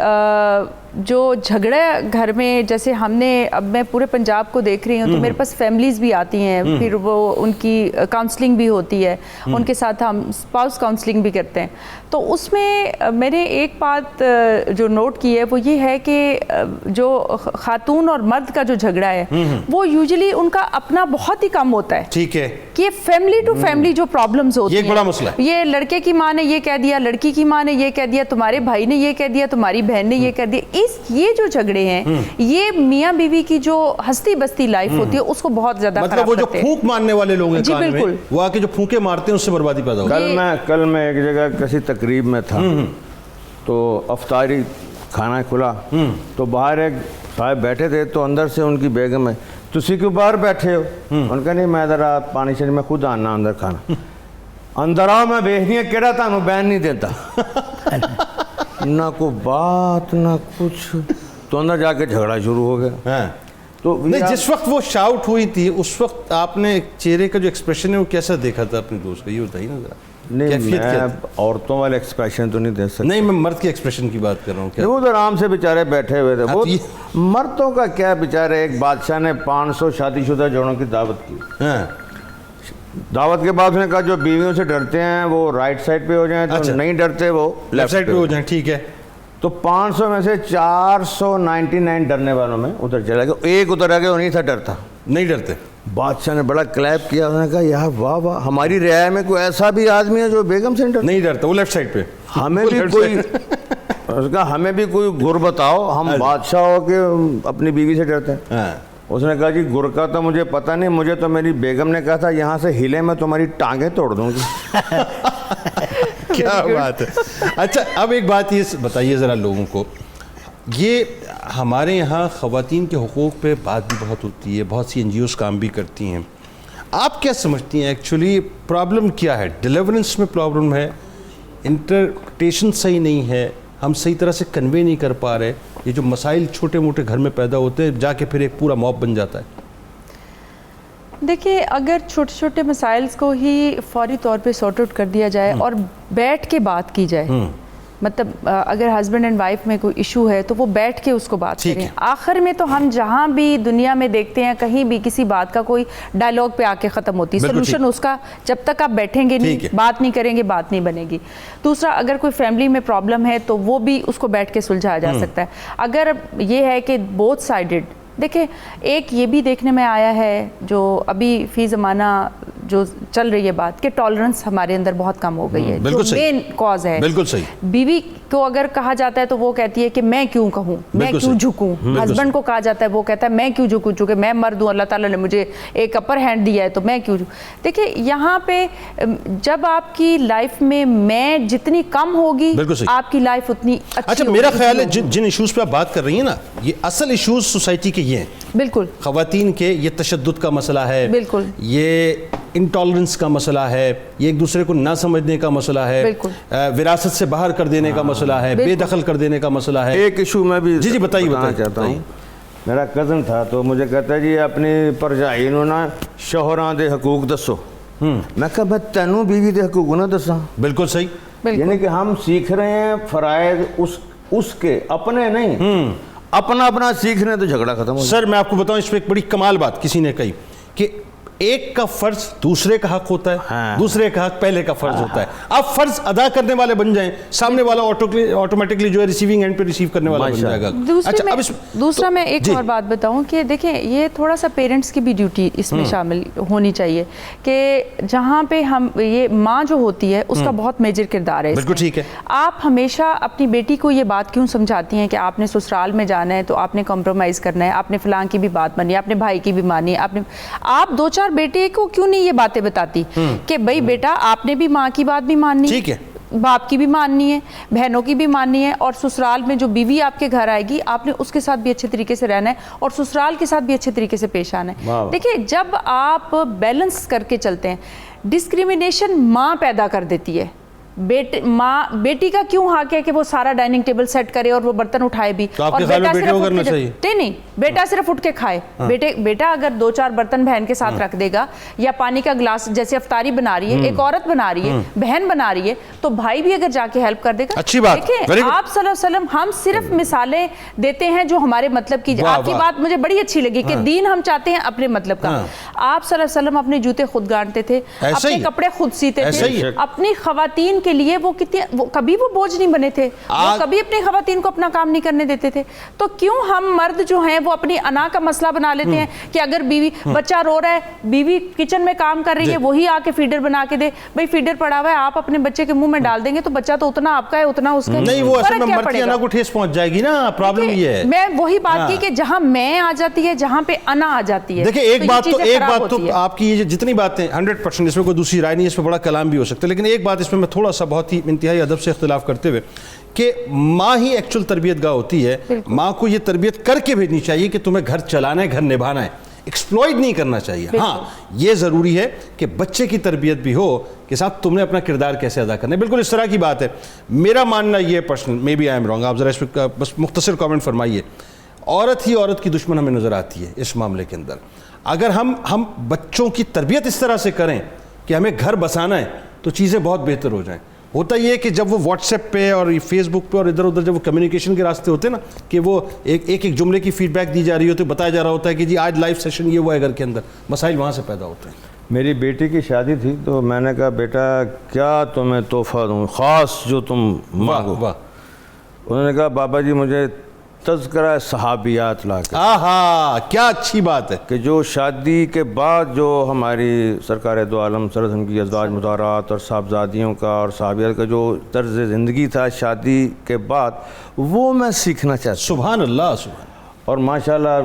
جو جھگڑے گھر میں، جیسے ہم نے، اب میں پورے پنجاب کو دیکھ رہی ہوں تو میرے پاس فیملیز بھی آتی ہیں، پھر وہ ان کی کاؤنسلنگ بھی ہوتی ہے، ان کے ساتھ ہم اسپاؤس کاؤنسلنگ بھی کرتے ہیں۔ تو اس میں میں نے ایک بات جو نوٹ کی ہے وہ یہ ہے کہ جو خاتون اور مرد کا جو جھگڑا ہے وہ یوزلی ان کا اپنا بہت ہی کم ہوتا ہے، ٹھیک ہے، کہ فیملی ٹو فیملی جو پرابلمز ہوتی ہیں، یہ ایک بڑا مسئلہ ہے۔ یہ لڑکے کی ماں نے یہ کہہ دیا، لڑکی کی ماں نے یہ کہہ دیا، تمہارے بھائی نے یہ کہہ دیا، تمہاری بہن نے یہ کہہ دیا، یہ جو جھگڑے ہیں یہ میاں بیوی کی جو ہستی بستی لائف ہوتی ہے اس کو بہت زیادہ خراب کرتے ہیں۔ مطلب وہ جو پھونک مارنے والے لوگ ہیں کان میں، وہ آ کے جو پھونکے مارتے ہیں اس سے بربادی پیدا ہوتی ہے۔ کل میں ایک جگہ کسی تقریب میں تھا تو افطاری کھانا کھلا تو باہر ایک صاحب بیٹھے تھے، تو اندر سے ان کی بیگم ہے، تسی کیوں باہر بیٹھے ہو؟ ان کا نہیں میں ذرا پانی شریف میں خود آنا اندر کھانا، اندر آؤ میں بیچنی ہے کہڑا تانوں بین نہیں دیتا، نہ کوئی بات نہ کچھ، تو اندر جا کے جھگڑا شروع ہو گیا۔ تو جس وقت وہ شاؤٹ ہوئی تھی اس وقت آپ نے چہرے کا جو ایکسپریشن ہے وہ کیسا دیکھا تھا اپنے دوست کا، یہ بتائیے نا ذرا۔ نہیں میں عورتوں والے ایکسپریشن تو نہیں دے سکتا، نہیں میں مرد کے ایکسپریشن کی بات کر رہا ہوں۔ وہ تو آرام سے بیچارے بیٹھے ہوئے تھے، وہ مردوں کا کیا، بیچارے ایک بادشاہ نے 500 شادی شدہ جوڑوں کی دعوت کی، دعوت کے بعد اس نے کہا جو بیویوں سے ڈرتے ہیں وہ رائٹ سائڈ پہ ہو جائیں، تو نہیں ڈرتے وہ لیفٹ سائڈ پہ ہو جائیں، ٹھیک ہے۔ تو 500 میں سے 499 ڈرنے والوں میں ادھر چلا گیا، ایک ادھر آ گیا وہ نہیں تھا ڈرتا، نہیں ڈرتے۔ بادشاہ نے بڑا کلیپ کیا، انہوں نے کہا یار واہ واہ، ہماری رعایا میں کوئی ایسا بھی آدمی ہے جو بیگم سے نہیں ڈرتا، وہ لیفٹ سائڈ پہ، ہمیں بھی کوئی، اس کا ہمیں بھی کوئی گر بتاؤ، ہم بادشاہ ہو کے اپنی بیوی سے ڈرتے ہیں۔ اس نے کہا جی گر کا تو مجھے پتہ نہیں، مجھے تو میری بیگم نے کہا تھا یہاں سے ہلے میں تمہاری ٹانگیں توڑ دوں گی۔ کیا بات ہے۔ اچھا اب ایک بات یہ بتائیے ذرا لوگوں کو، یہ ہمارے یہاں خواتین کے حقوق پہ بات بھی بہت ہوتی ہے، بہت سی NGOs کام بھی کرتی ہیں، آپ کیا سمجھتی ہیں ایکچولی پرابلم کیا ہے؟ ڈیلیورنس میں پرابلم ہے، انٹرپریٹیشن صحیح نہیں ہے، ہم صحیح طرح سے کنوے نہیں کر پا رہے، یہ جو مسائل چھوٹے موٹے گھر میں پیدا ہوتے ہیں جا کے پھر ایک پورا موب بن جاتا ہے؟ دیکھیے اگر چھوٹے چھوٹے مسائل کو ہی فوری طور پہ سارٹ آؤٹ کر دیا جائے اور بیٹھ کے بات کی جائے، مطلب اگر ہسبینڈ اینڈ وائف میں کوئی ایشو ہے تو وہ بیٹھ کے اس کو بات کریں۔ آخر میں تو ہم جہاں بھی دنیا میں دیکھتے ہیں کہیں بھی کسی بات کا کوئی ڈائلاگ پہ آ کے ختم ہوتی ہے، سلوشن اس کا جب تک آپ بیٹھیں گے نہیں، بات نہیں کریں گے، بات نہیں بنے گی۔ دوسرا اگر کوئی فیملی میں پرابلم ہے تو وہ بھی اس کو بیٹھ کے سلجھایا جا سکتا ہے۔ اگر یہ ہے کہ بوتھ سائیڈڈ دیکھیں ایک یہ بھی دیکھنے میں آیا ہے جو ابھی فی زمانہ جو چل رہی ہے بات کہ ٹالرنس ہمارے اندر بہت کم ہو گئی ہے، جو مین کاز ہے. بالکل صحیح. بیوی کو اگر کہا جاتا ہے تو وہ کہتی ہے کہ میں کیوں کہوں، میں کیوں جھکوں. ہسبینڈ کو کہا جاتا ہے وہ کہتا ہے میں کیوں جھکوں، چونکہ میں مرد ہوں، اللہ تعالیٰ نے مجھے ایک اپر ہینڈ دیا ہے تو میں کیوں جھکوں. دیکھیں یہاں پہ جب آپ کی لائف میں جتنی کم ہوگی آپ کی لائف اتنی اچھی. اچھا میرا خیال ہے جن ایشوز پہ آپ بات کر رہی ہیں نا، یہ اصل ایشوز سوسائٹی کے یہ ہیں. بالکل. خواتین کے یہ تشدد کا مسئلہ ہے، بالکل یہ انٹالرنس کا مسئلہ ہے، یہ ایک دوسرے کو نہ سمجھنے کا مسئلہ ہے، وراثت سے باہر کر دینے کا مسئلہ ہے، بے دخل کر دینے کا مسئلہ ہے. ایک ایشو میں بھی جی بتانا چاہتا ہوں. میرا کزن تھا تو مجھے کہتا ہے جی اپنی پرجائی نو نا شوہراں دے حقوق دسو. میں کہا میں تینوں بیوی دے حقوق نہ دساں. بالکل صحیح. یعنی کہ ہم سیکھ رہے ہیں فرائض اس کے اپنے نہیں، اپنا سیکھ رہے ہیں تو جھگڑا ختم ہو. سر میں آپ کو بتاؤں اس پہ ایک بڑی کمال بات کسی نے کہی کہ ایک کا فرض دوسرے کا حق ہوتا ہے، دوسرے کا حق پہلے کا فرض ہوتا ہے. آپ فرض ادا کرنے والے بن جائیں، سامنے والا آٹومیٹکلی جو ہے ریسیونگ اینڈ پہ ریسیو کرنے والا بن جائے گا. دوسرا میں ایک اور بات بتاؤں کہ دیکھیں یہ تھوڑا سا پیرنٹس کی بھی ڈیوٹی اس میں شامل ہونی چاہیے کہ جہاں پہ ہم یہ ماں جو ہوتی ہے اس کا بہت میجر کردار ہے. بالکل ٹھیک ہے. آپ ہمیشہ اپنی بیٹی کو یہ بات کیوں سمجھاتی ہیں کہ آپ نے سسرال میں جانا ہے تو آپ نے کمپرومائز کرنا ہے، آپ نے فلاں کی بھی بات مانی ہے، آپ نے بھائی کی بھی مانی ہے، آپ دو چار بیٹے کو کیوں نہیں یہ باتیں بتاتی کہ بھائی بیٹا آپ نے بھی ماں کی بات بھی ماننی ہے، باپ کی بھی ماننی ہے، بہنوں کی بھی ماننی ہے، اور سسرال میں جو بیوی آپ کے گھر آئے گی آپ نے اس کے ساتھ بھی اچھے طریقے سے رہنا ہے اور سسرال کے ساتھ بھی اچھے طریقے سے پیش آنا ہے. دیکھیں جب آپ بیلنس کر کے چلتے ہیں، ڈسکریمنیشن ماں پیدا کر دیتی ہے. بیٹی کا کیوں حق ہے کہ وہ سارا ڈائننگ ٹیبل سیٹ کرے اور وہ برتن اٹھائے بھی، اور نہیں بیٹا صرف اٹھ کے کھائے. بیٹا اگر دو چار برتن بہن کے ساتھ رکھ دے گا یا پانی کا گلاس جیسے افطاری بنا رہی ہے ایک عورت بنا رہی ہے، بہن بنا رہی ہے، تو بھائی بھی اگر جا کے ہیلپ کر دے گا. دیکھیں آپ صلی اللہ علیہ وسلم ہم صرف مثالیں دیتے ہیں جو ہمارے مطلب کی. آپ کی بات مجھے بڑی اچھی لگی کہ دین ہم چاہتے ہیں اپنے مطلب کا. آپ صلی اللہ علیہ وسلم اپنے جوتے خود گانٹتے تھے، اپنے کپڑے خود سیتے تھے، اپنی خواتین کے لیے وہ کبھی وہ بوجھ نہیں بنے تھے، وہ کبھی اپنی خواتین کو اپنا کام نہیں کرنے دیتے تھے. تو کیوں ہم مرد جو ہیں وہ اپنی انا کا مسئلہ بنا لیتے ہیں کہ اگر بیوی بچہ رو رہا ہے، بیوی کچن میں کام کر رہی ہے، وہی آ کے فیڈر بنا کے دے. بھائی فیڈر پڑا ہوا ہے، آپ اپنے بچے کے منہ میں ڈال دیں گے تو بچہ تو اتنا آپ کا ہے اتنا اس کا نہیں، وہ اصل میں مرد کی انا کو ٹھیس پہنچ جائے گی نا. پرابلم یہ ہے، میں وہی بات کی کہ جہاں میں آ جاتی ہے، جہاں پہ انا آ جاتی ہے. دیکھیں ایک بات تو آپ کی یہ جتنی باتیں 100% اس میں کوئی دوسری رائے نہیں، اس میں بڑا کلام بھی ہو سکتا ہے، لیکن ایک بات اس میں تھوڑا سا بہت ہی انتہائی ادب سے اختلاف کرتے ہوئے کہ ماں ہی ایکچول تربیت گاہ ہوتی ہے. ماں کو یہ تربیت کر کے بھیجنی چاہیے کہ تمہیں گھر چلانا ہے، گھر نبھانا ہے، ایکسپلوئٹ نہیں کرنا چاہیے. ہاں یہ ضروری ہے کہ بچے کی تربیت بھی ہو کہ صاحب تم نے اپنا کردار کیسے ادا کرنا ہے. بالکل اس طرح کی بات ہے. میرا ماننا یہ personal, may be I am wrong, آپ ذرا اس پہ بس مختصر کامنٹ فرمائیے. عورت ہی عورت کی دشمن ہمیں نظر آتی ہے اس معاملے کے اندر. اگر ہم بچوں کی تربیت اس طرح سے کریں کہ ہمیں گھر بسانا ہے تو چیزیں بہت بہتر ہو جائیں. ہوتا یہ ہے کہ جب وہ واٹس ایپ پہ اور فیس بک پہ اور ادھر ادھر جب وہ کمیونیکیشن کے راستے ہوتے ہیں نا کہ وہ ایک جملے کی فیڈ بیک دی جا رہی ہوتی ہے، بتایا جا رہا ہوتا ہے کہ جی آج لائیو سیشن یہ ہوا ہے گھر کے اندر، مسائل وہاں سے پیدا ہوتے ہیں. میری بیٹی کی شادی تھی تو میں نے کہا بیٹا کیا تمہیں تحفہ دوں خاص جو تم مانگو. انہوں نے کہا بابا جی مجھے تذکرہ صحابیات لا کے. کیا اچھی بات ہے کہ جو شادی کے بعد جو ہماری سرکار دو عالم صلی اللہ علیہ وسلم کی ازواج مطہرات اور صاحبزادیوں کا اور صحابیات کا جو طرز زندگی تھا شادی کے بعد، وہ میں سیکھنا چاہتا ہوں. سبحان اللہ. سبحان. اور ماشاءاللہ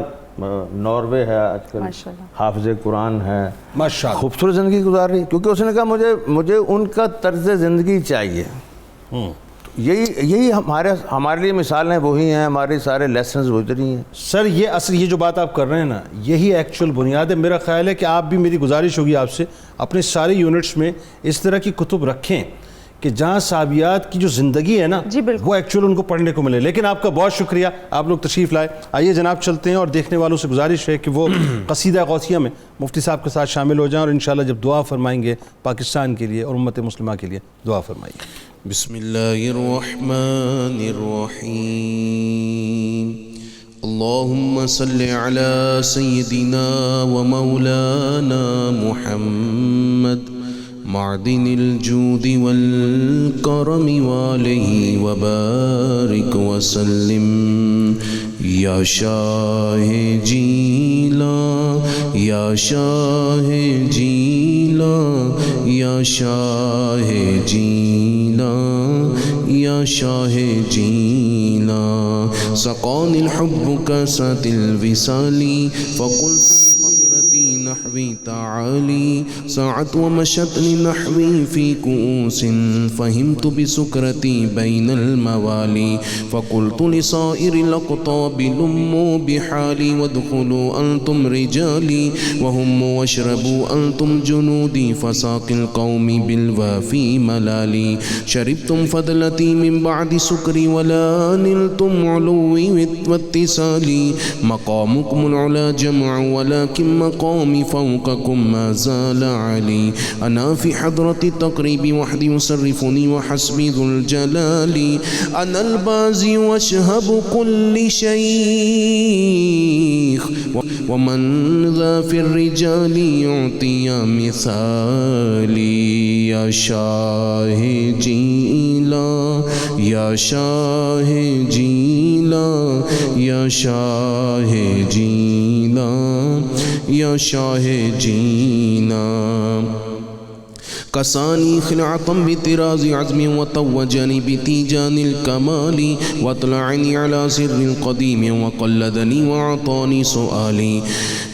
ناروے ہے آج کل، حافظ قرآن ہے، ماشاءاللہ خوبصورت زندگی گزار رہی، کیونکہ اس نے کہا مجھے ان کا طرز زندگی چاہیے. یہی ہمارے لیے مثالیں وہی ہیں، ہمارے سارے لیسنز وہی ہیں. سر یہ جو بات آپ کر رہے ہیں نا، یہی ایکچول بنیاد ہے. میرا خیال ہے کہ آپ بھی، میری گزارش ہوگی آپ سے، اپنے سارے یونٹس میں اس طرح کی کتب رکھیں کہ جہاں صحابیات کی جو زندگی ہے نا وہ ایکچول ان کو پڑھنے کو ملے. لیکن آپ کا بہت شکریہ، آپ لوگ تشریف لائے. آئیے جناب چلتے ہیں اور دیکھنے والوں سے گزارش ہے کہ وہ قصیدہ غوثیہ میں مفتی صاحب کے ساتھ شامل ہو جائیں اور انشاءاللہ جب دعا فرمائیں گے پاکستان کے لیے اور امت مسلمہ کے لیے دعا فرمائیے. بسم اللہ الرحمن الرحیم. اللہم صل علی سیدنا و مولانا محمد معدن الجود والکرم وآلہ وبارک وسلم. یا شاہ جیلاں یا شاہ جیلاں یا شاہ جیلاں یا شاہ جیلاں سقانی الحب کاسات الوصال فقلت نحوی تعالی ساعت ومشت لنحوی فی کؤوس فہمت بسکرتی بین الموالی فقلت لصائر الاقطاب لموا بحالی وادخلوا انتم رجالی وهموا واشربوا انتم جنودی فساق القوم بالوافی ملالی شربتم فضلتی من بعد سکری ولا نلتم علوی واتصالی مقامکم العلا جمع ولكن مقامی فوقكم ما زال علي أنا في حضرة التقريب وحدي يصرفني وحسبي ذو الجلال أنا البازي واشهب كل شيخ ومن ذا في الرجال يعطي مثالي يا شاه جيلا يا شاه جيلا يا شاه جيلا یا شاہ جینا کسانی خلعة بطراز عزم وتوجني بتيجان الكمال واطلعني على سر القديم وقلدني وعطاني سؤالي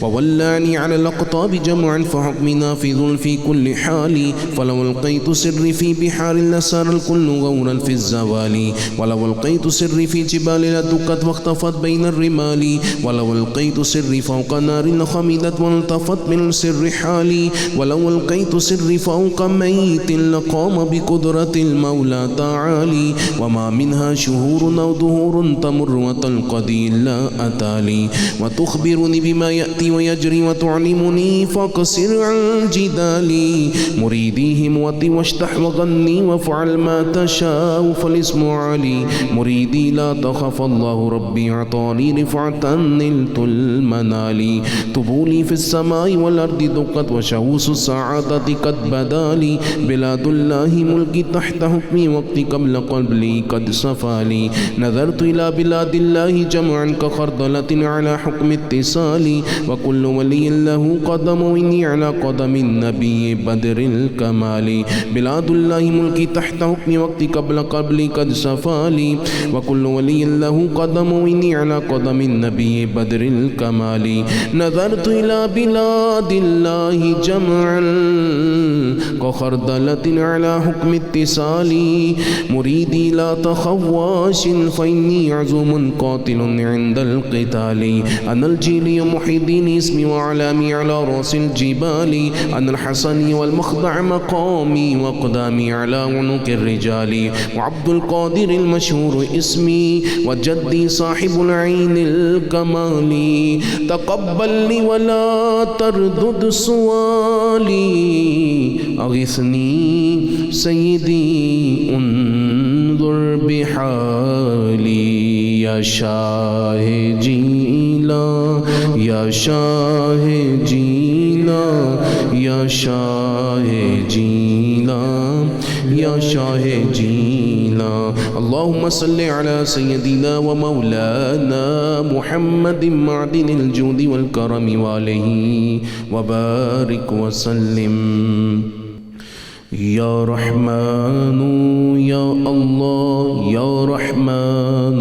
وولعني على الأقطاب جمعا فحكم نافذ في كل حال فلو ألقيت سري في بحار لسار الكل غورا في الزوال ولو ألقيت سري في جبال لدكت واختفت بين الرمال ولو ألقيت سري فوق نار لخمدت والتفت من سر حالي ولو ألقيت سري فوق ميت لقام بقدرة المولى تعالي وما منها شهور أو دهور تمر وتنقضي إلا أتالي وتخبرني بما يأتي ويجري وتعلمني فاقصر عن جدالي مريدي هموتي واشتح وغني وافعل ما تشاء فالاسم علي مريدي لا تخف الله ربي أعطاني رفعة نلت المنال طبولي في السماء والأرض دقت وشوس السعادة قد بدالي بلاد الله ملكي تحت حكمي وقتي قبل قبلي قد صفالي نظرت إلى بلاد الله جمعا كخردلة على حكم اتصالي وكل ولي له قدم وإني على قدم النبي بدر الكمال بلاد الله ملكي تحت حكمي وقتي قبل قبلي قد صفالي وكل ولي له قدم وإني على قدم النبي بدر الكمال نظرت إلى بلاد الله جمعا كخردلة على حكم اتصالي مريدي لا تخواش فإني عزوم قاتل عند القتال أنا الجيلي محي الدين اسمي وعلامي على رأس الجبال أنا الحسني والمخضع مقامي وقدامي على عنق الرجال وعبد القادر المشهور اسمي وجدي صاحب العين الكمال تقبل لي ولا تردد سؤالي أغثني سيدي انظر بحالي يا شاه جيلا يا شاه جيلا يا شاه جيلا يا شاه جيلا اللهم صل على سيدنا ومولانا محمد معدن الجود والكرم وآله وبارك وسلم يا رحمن يا الله يا رحمن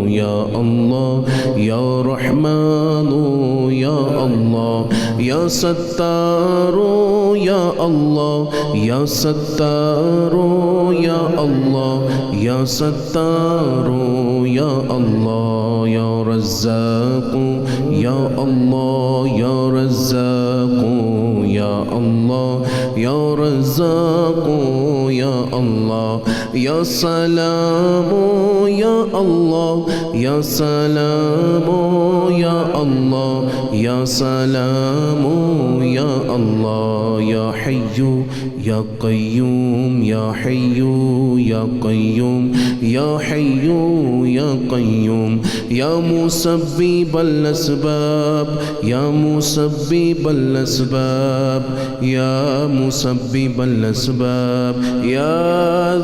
يا الله يا رحمن يا الله يا ستار يا الله يا ستار يا الله يا ستار يا الله يا رزاق يا الله يا رزاق يا الله يا رزاق يا الله يا سلام يا الله يا سلام يا الله يا سلام یا اللہ یا حی یا قیوم یا حی یا قیوم یا حی یا قیوم یا مسبب الاسباب یا مسبب الاسباب یا مسبب الاسباب یا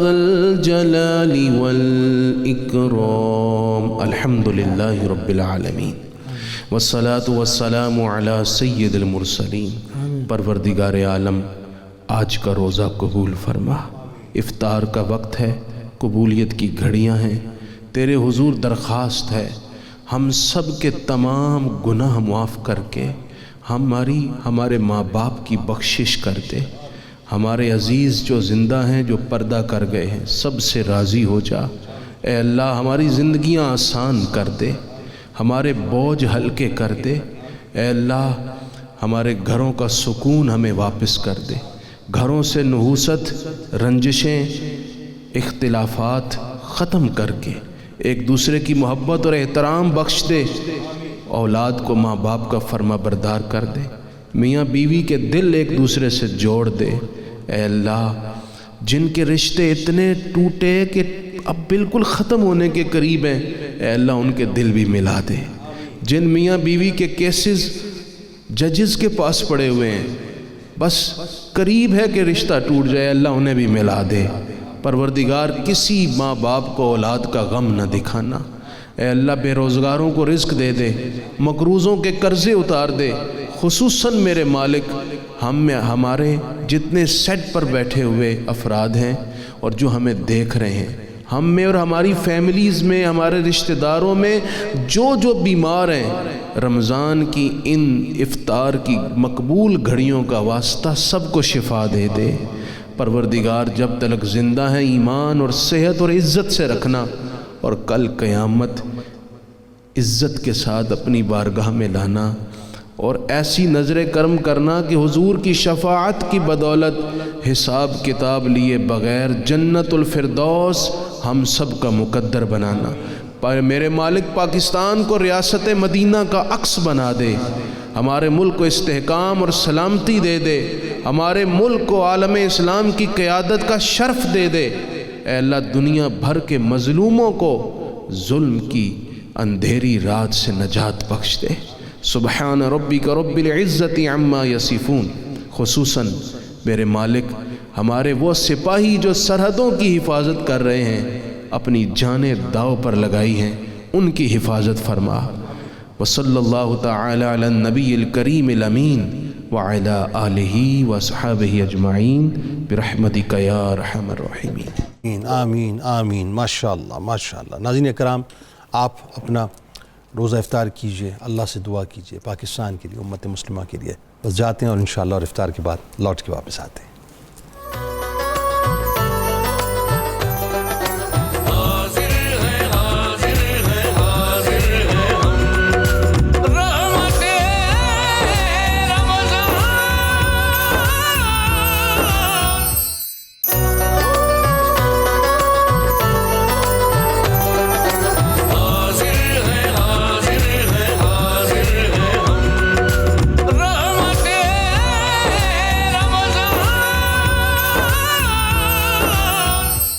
ذا الجلال والاکرام. الحمدللہ رب العالمین والصلاة والسلام علی سید المرسلین. پروردگار عالم آج کا روزہ قبول فرما. افطار کا وقت ہے، قبولیت کی گھڑیاں ہیں. تیرے حضور درخواست ہے ہم سب کے تمام گناہ معاف کر کے ہمارے ماں باپ کی بخشش کر دے. ہمارے عزیز جو زندہ ہیں، جو پردہ کر گئے ہیں، سب سے راضی ہو جا. اے اللہ ہماری زندگیاں آسان کر دے، ہمارے بوجھ ہلکے کر دے. اے اللہ ہمارے گھروں کا سکون ہمیں واپس کر دے. گھروں سے نحوست، رنجشیں، اختلافات ختم کر کے ایک دوسرے کی محبت اور احترام بخش دے. اولاد کو ماں باپ کا فرما بردار کر دے. میاں بیوی کے دل ایک دوسرے سے جوڑ دے. اے اللہ جن کے رشتے اتنے ٹوٹے کہ اب بالکل ختم ہونے کے قریب ہیں، اے اللہ ان کے دل بھی ملا دے. جن میاں بیوی کے کیسز ججز کے پاس پڑے ہوئے ہیں، بس قریب ہے کہ رشتہ ٹوٹ جائے، اللہ انہیں بھی ملا دے. پروردگار کسی ماں باپ کو اولاد کا غم نہ دکھانا. اے اللہ بے روزگاروں کو رزق دے دے، مقروضوں کے قرضے اتار دے. خصوصاً میرے مالک ہمارے جتنے سیٹ پر بیٹھے ہوئے افراد ہیں اور جو ہمیں دیکھ رہے ہیں، ہم میں اور ہماری فیملیز میں، ہمارے رشتہ داروں میں جو بیمار ہیں، رمضان کی ان افطار کی مقبول گھڑیوں کا واسطہ سب کو شفا دے دے. پروردگار جب تک زندہ ہیں ایمان اور صحت اور عزت سے رکھنا، اور کل قیامت عزت کے ساتھ اپنی بارگاہ میں لانا، اور ایسی نظر کرم کرنا کہ حضور کی شفاعت کی بدولت حساب کتاب لیے بغیر جنت الفردوس ہم سب کا مقدر بنانا. پر میرے مالک پاکستان کو ریاست مدینہ کا عکس بنا دے. ہمارے ملک کو استحکام اور سلامتی دے دے. ہمارے ملک کو عالم اسلام کی قیادت کا شرف دے دے. اے اللہ دنیا بھر کے مظلوموں کو ظلم کی اندھیری رات سے نجات بخش دے. سبحان ربک رب العزت عما یصفون. خصوصاً میرے مالک ہمارے وہ سپاہی جو سرحدوں کی حفاظت کر رہے ہیں، اپنی جانیں داؤ پر لگائی ہیں، ان کی حفاظت فرما. وصلی اللہ تعالی علی النبی الکریم الامین وعلی آلہ واصحابہ اجمعین برحمتک یا ارحم الراحمین. آمین آمین. ماشاءاللہ ماشاءاللہ. ناظرین اکرام، آپ اپنا روزہ افطار کیجئے، اللہ سے دعا کیجئے پاکستان کے لیے، امت مسلمہ کے لیے. بس جاتے ہیں اور انشاءاللہ اور افطار کے بعد لوٹ کے واپس آتے ہیں.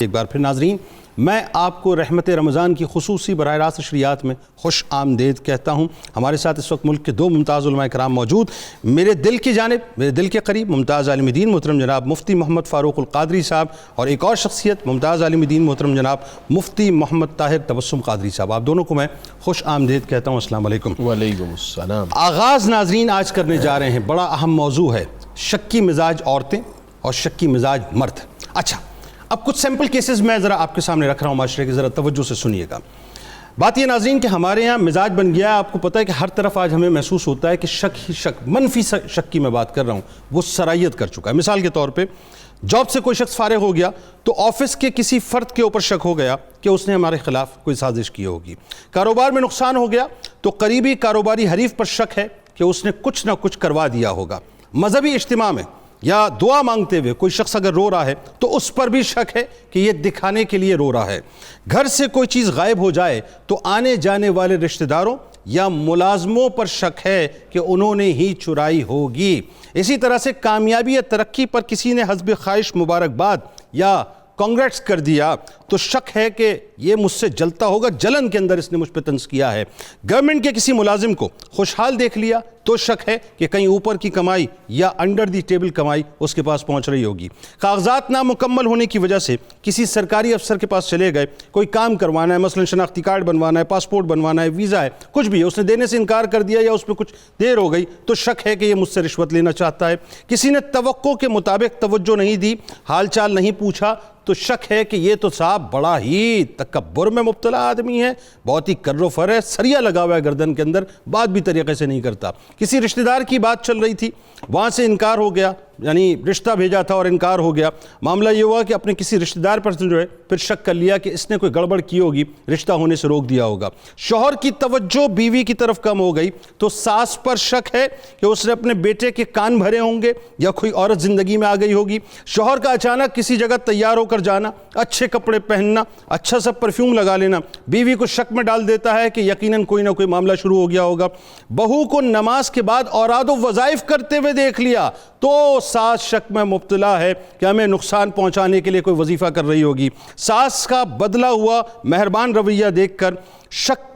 ایک بار پھر ناظرین، میں آپ کو رحمت رمضان کی خصوصی براہ راست نشریات میں خوش آمدید کہتا ہوں. ہمارے ساتھ اس وقت ملک کے دو ممتاز علماء کرام موجود. میرے دل کی جانب، میرے دل کے قریب ممتاز عالم دین محترم جناب مفتی محمد فاروق القادری صاحب، اور ایک اور شخصیت ممتاز عالم دین محترم جناب مفتی محمد طاہر تبسم قادری صاحب. آپ دونوں کو میں خوش آمدید کہتا ہوں. السلام علیکم. وعلیکم السلام. آغاز ناظرین آج کرنے جا رہے ہیں، بڑا اہم موضوع ہے، شکی مزاج عورتیں اور شکی مزاج مرد. اچھا، اب کچھ سیمپل کیسز میں ذرا آپ کے سامنے رکھ رہا ہوں معاشرے کے، ذرا توجہ سے سنیے گا. بات یہ ناظرین کہ ہمارے ہاں مزاج بن گیا ہے، آپ کو پتہ ہے کہ ہر طرف آج ہمیں محسوس ہوتا ہے کہ شک ہی شک، منفی شک کی میں بات کر رہا ہوں، وہ سرائیت کر چکا ہے. مثال کے طور پہ جاب سے کوئی شخص فارغ ہو گیا تو آفس کے کسی فرد کے اوپر شک ہو گیا کہ اس نے ہمارے خلاف کوئی سازش کی ہوگی. کاروبار میں نقصان ہو گیا تو قریبی کاروباری حریف پر شک ہے کہ اس نے کچھ نہ کچھ کروا دیا ہوگا. مذہبی اجتماع میں یا دعا مانگتے ہوئے کوئی شخص اگر رو رہا ہے تو اس پر بھی شک ہے کہ یہ دکھانے کے لیے رو رہا ہے. گھر سے کوئی چیز غائب ہو جائے تو آنے جانے والے رشتہ داروں یا ملازموں پر شک ہے کہ انہوں نے ہی چرائی ہوگی۔ اسی طرح سے کامیابی یا ترقی پر کسی نے حسب خواہش مبارکباد یا کانگریٹس کر دیا تو شک ہے کہ یہ مجھ سے جلتا ہوگا، جلن کے اندر اس نے مجھ پہ طنز کیا ہے۔ گورنمنٹ کے کسی ملازم کو خوشحال دیکھ لیا تو شک ہے کہ کہیں اوپر کی کمائی یا انڈر دی ٹیبل کمائی اس کے پاس پہنچ رہی ہوگی۔ کاغذات نامکمل ہونے کی وجہ سے کسی سرکاری افسر کے پاس چلے گئے، کوئی کام کروانا ہے، مثلا شناختی کارڈ بنوانا ہے، پاسپورٹ بنوانا ہے، ویزا ہے، کچھ بھی ہے، اس نے دینے سے انکار کر دیا یا اس پہ کچھ دیر ہو گئی تو شک ہے کہ یہ مجھ سے رشوت لینا چاہتا ہے۔ کسی نے توقع کے مطابق توجہ نہیں دی، حال چال نہیں پوچھا تو شک ہے کہ یہ تو صاحب بڑا ہی تکبر میں مبتلا آدمی ہے، بہت ہی کر و فر ہے، سریا لگا ہوا ہے گردن کے اندر، بات بھی طریقے سے نہیں کرتا۔ کسی رشتہ دار کی بات چل رہی تھی، وہاں سے انکار ہو گیا، یعنی رشتہ بھیجا تھا اور انکار ہو گیا۔ معاملہ یہ ہوا کہ اپنے کسی رشتہ دار پر جو ہے پھر شک کر لیا کہ اس نے کوئی گڑبڑ کی ہوگی، رشتہ ہونے سے روک دیا ہوگا۔ شوہر کی توجہ بیوی کی طرف کم ہو گئی تو ساس پر شک ہے کہ اس نے اپنے بیٹے کے کان بھرے ہوں گے یا کوئی عورت زندگی میں آ گئی ہوگی۔ شوہر کا اچانک کسی جگہ تیار ہو کر جانا، اچھے کپڑے پہننا، اچھا سا پرفیوم لگا لینا بیوی کو شک میں ڈال دیتا ہے کہ یقیناً کوئی نہ کوئی معاملہ شروع ہو گیا ہوگا۔ بہو کو نماز کے بعد اوراد و وظائف کرتے ہوئے دیکھ لیا تو ساس شک میں مبتلا ہے کہ ہمیں نقصان پہنچانے کے لیے کوئی وظیفہ کر رہی ہوگی۔ ساس کا بدلا ہوا مہربان رویہ دیکھ کر شک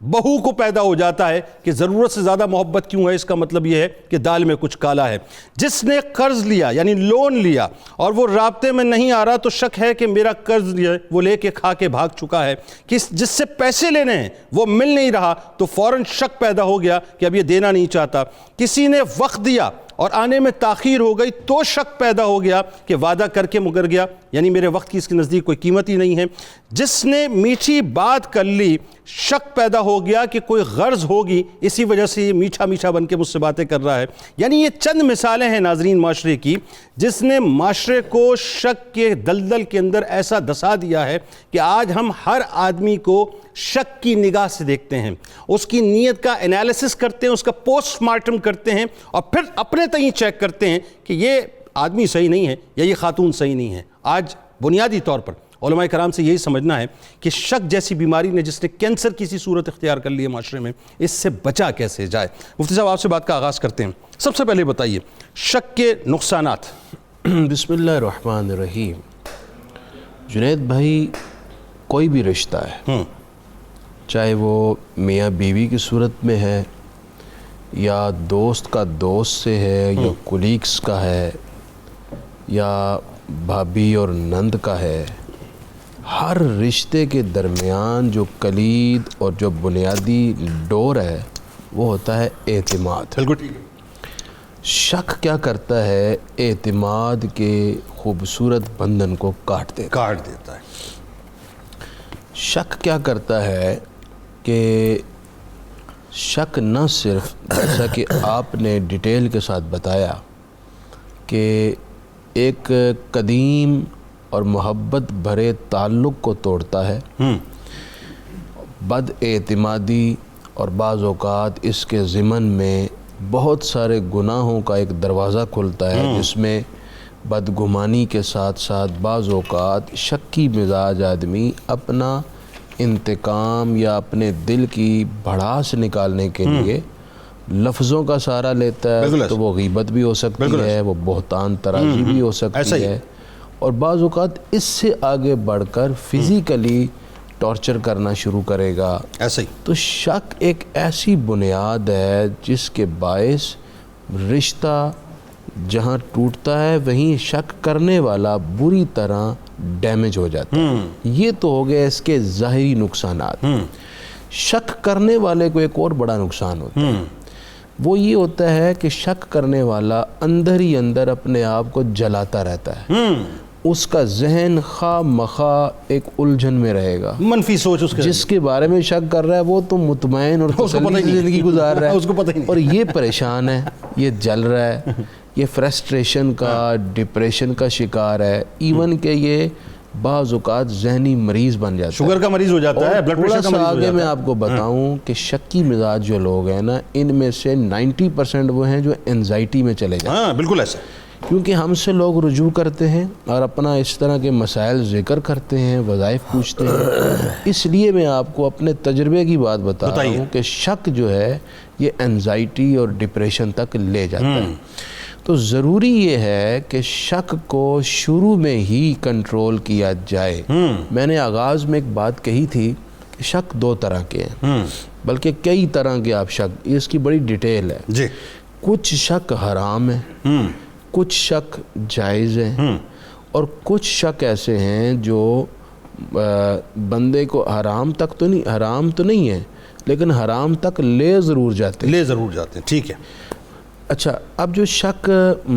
بہو کو پیدا ہو جاتا ہے کہ ضرورت سے زیادہ محبت کیوں ہے، اس کا مطلب یہ ہے کہ دال میں کچھ کالا ہے۔ جس نے قرض لیا یعنی لون لیا اور وہ رابطے میں نہیں آ رہا تو شک ہے کہ میرا قرض وہ لے کے کھا کے بھاگ چکا ہے۔ جس سے پیسے لینے ہیں وہ مل نہیں رہا تو فوراً شک پیدا ہو گیا کہ اب یہ دینا نہیں چاہتا۔ کسی نے وقت دیا اور آنے میں تاخیر ہو گئی تو شک پیدا ہو گیا کہ وعدہ کر کے مکر گیا، یعنی میرے وقت کی اس کے نزدیک کوئی قیمت ہی نہیں ہے۔ جس نے میٹھی بات کر لی شک پیدا ہو گیا کہ کوئی غرض ہوگی، اسی وجہ سے یہ میٹھا میٹھا بن کے مجھ سے باتیں کر رہا ہے۔ یعنی یہ چند مثالیں ہیں ناظرین معاشرے کی جس نے معاشرے کو شک کے دلدل کے اندر ایسا دھسا دیا ہے کہ آج ہم ہر آدمی کو شک کی نگاہ سے دیکھتے ہیں، اس کی نیت کا انالیسس کرتے ہیں، اس کا پوسٹ مارٹم کرتے ہیں اور پھر اپنے تئیں چیک کرتے ہیں کہ یہ آدمی صحیح نہیں ہے یا یہ خاتون صحیح نہیں ہے۔ آج بنیادی طور پر علماء کرام سے یہی سمجھنا ہے کہ شک جیسی بیماری نے جس نے کینسر کی سی صورت اختیار کر لی ہے معاشرے میں، اس سے بچا کیسے جائے۔ مفتی صاحب آپ سے بات کا آغاز کرتے ہیں، سب سے پہلے بتائیے شک کے نقصانات۔ بسم اللہ الرحمن الرحیم۔ جنید بھائی، کوئی بھی رشتہ ہے، چاہے وہ میاں بیوی کی صورت میں ہے یا دوست کا دوست سے ہے یا کولیگس کا ہے یا بھابھی اور نند کا ہے، ہر رشتے کے درمیان جو کلید اور جو بنیادی ڈور ہے وہ ہوتا ہے اعتماد۔ بالکل ٹھیک ہے۔ شک کیا کرتا ہے؟ اعتماد کے خوبصورت بندھن کو کاٹ دیتا ہے۔ شک کیا کرتا ہے کہ شک نہ صرف جیسا کہ آپ نے ڈیٹیل کے ساتھ بتایا کہ ایک قدیم اور محبت بھرے تعلق کو توڑتا ہے، بد اعتمادی اور بعض اوقات اس کے ضمن میں بہت سارے گناہوں کا ایک دروازہ کھلتا ہے جس میں بدگمانی کے ساتھ ساتھ بعض اوقات شکی مزاج آدمی اپنا انتقام یا اپنے دل کی بھڑاس نکالنے کے لیے لفظوں کا سہارا لیتا ہے، تو وہ غیبت بھی ہو سکتی ہے، وہ بہتان ترازی بھی ہو سکتی ہے، اور بعض اوقات اس سے آگے بڑھ کر فزیکلی ٹارچر کرنا شروع کرے گا۔ ایسا ہی تو شک ایک ایسی بنیاد ہے جس کے باعث رشتہ جہاں ٹوٹتا ہے وہیں شک کرنے والا بری طرح ڈیمیج ہو جاتا ہے۔ یہ تو ہو گیا اس کے ظاہری نقصانات۔ شک کرنے والے کو ایک اور بڑا نقصان ہوتا ہے، وہ یہ ہوتا ہے کہ شک کرنے والا اندر ہی اندر اپنے آپ کو جلاتا رہتا ہے، اس کا ذہن خواہ مخواہ ایک الجھن میں رہے گا، منفی سوچ اس جس کے بارے میں شک کر رہا ہے وہ تو مطمئن اور تسلی کی زندگی گزار رہا ہے، اور یہ پریشان ہے، یہ جل رہا ہے، یہ فرسٹریشن کا ڈپریشن کا شکار ہے، ایون کہ یہ بعض اوقات ذہنی مریض بن جاتا ہے، شوگر کا مریض ہو جاتا ہے، بلڈ پریشر کا مریض ہو جاتا ہے۔ آگے میں آپ کو بتاؤں کہ شکی مزاج جو لوگ ہیں نا، ان میں سے 90% وہ ہیں جو انزائٹی میں چلے جاتے ہیں۔ ہاں بالکل ایسا، کیونکہ ہم سے لوگ رجوع کرتے ہیں اور اپنا اس طرح کے مسائل ذکر کرتے ہیں، وظائف پوچھتے ہیں. اس لیے میں آپ کو اپنے تجربے کی بات بتا رہا ہوں کہ شک جو ہے یہ انزائٹی اور ڈپریشن تک لے جاتا ہے. تو ضروری یہ ہے کہ شک کو شروع میں ہی کنٹرول کیا جائے. میں نے آغاز میں ایک بات کہی تھی کہ شک دو طرح کے ہیں، بلکہ کئی طرح کے آپ شک، اس کی بڑی ڈیٹیل ہے. جی. کچھ شک حرام ہیں، کچھ شک جائز ہیں، اور کچھ شک ایسے ہیں جو بندے کو حرام تو نہیں ہے لیکن حرام تک لے ضرور جاتے ہیں. ٹھیک ہے. اچھا، اب جو شک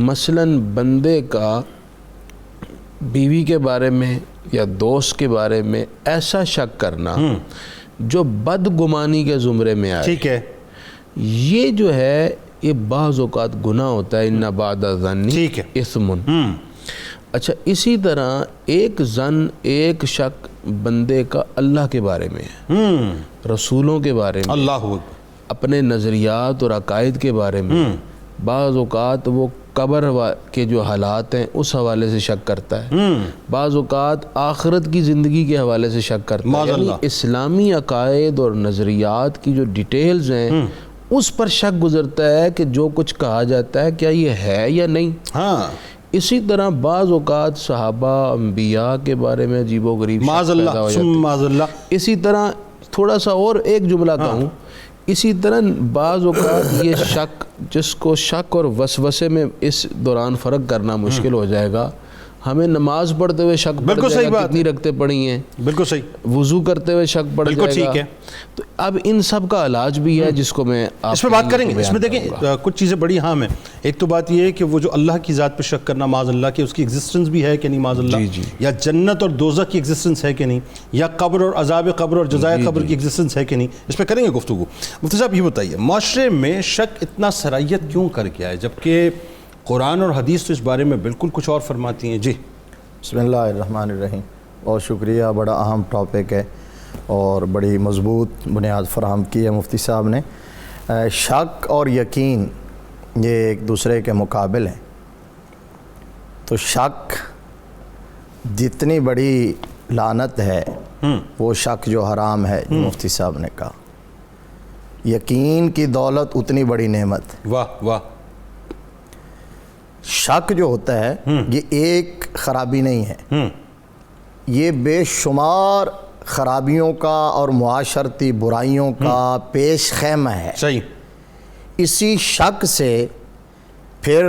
مثلاً بندے کا بیوی کے بارے میں یا دوست کے بارے میں ایسا شک کرنا جو بدگمانی کے زمرے میں آئے، ٹھیک ہے، یہ جو ہے یہ بعض اوقات گناہ ہوتا ہے. ان بعد الظن اثم. اچھا، اسی طرح ایک شک بندے کا اللہ کے بارے میں ہے، رسولوں کے بارے میں، اللہ اپنے نظریات اور عقائد کے بارے میں. بعض اوقات وہ قبر کے جو حالات ہیں اس حوالے سے شک کرتا ہے، بعض اوقات آخرت کی زندگی کے حوالے سے شک کرتا ہے. یعنی اسلامی عقائد اور نظریات کی جو ڈیٹیلز ہیں اس پر شک گزرتا ہے کہ جو کچھ کہا جاتا ہے کیا یہ ہے یا نہیں. اسی طرح بعض اوقات صحابہ انبیاء کے بارے میں عجیب و غریب شک پیدا ہو جاتا ہے. اسی طرح تھوڑا سا اور ایک جملہ کہوں، اسی طرح بعض اوقات یہ شک، جس کو شک اور وسوسے میں اس دوران فرق کرنا مشکل ہو جائے گا. ہمیں نماز پڑھتے ہوئے شک پڑ جائے گا کتنی رکعتیں پڑھی ہیں، بالکل صحیح. وضو کرتے ہوئے شک پڑ جائے گا. تو اب ان سب کا علاج بھی ہے جس کو میں اس پہ بات کریں گے. اس میں دیکھیں کچھ چیزیں بڑی اہم ہیں. ایک تو بات یہ ہے کہ وہ جو اللہ کی ذات پہ شک کرنا معاذ اللہ، کہ اس کی ایگزسٹنس بھی ہے کہ نہیں معاذ اللہ، یا جنت اور دوزخ کی ایگزسٹنس ہے کہ نہیں، یا قبر اور عذاب قبر اور جزائے قبر کی ایگزسٹنس ہے کہ نہیں، اس پہ کریں گے گفتگو. مفتی صاحب یہ بتائیے، معاشرے میں شک اتنا سرائیت کیوں کر گیا ہے جبکہ قرآن اور حدیث تو اس بارے میں بالکل کچھ اور فرماتی ہیں؟ جی. بسم اللہ الرحمن الرحیم. بہت شکریہ، بڑا اہم ٹاپک ہے اور بڑی مضبوط بنیاد فراہم کی ہے مفتی صاحب نے. شک اور یقین یہ ایک دوسرے کے مقابل ہیں. تو شک جتنی بڑی لعنت ہے وہ شک جو حرام ہے جو مفتی صاحب نے کہا. یقین کی دولت اتنی بڑی نعمت. واہ واہ. شک جو ہوتا ہے یہ ایک خرابی نہیں ہے، یہ بے شمار خرابیوں کا اور معاشرتی برائیوں کا پیش خیمہ ہے. صحیح. اسی شک سے پھر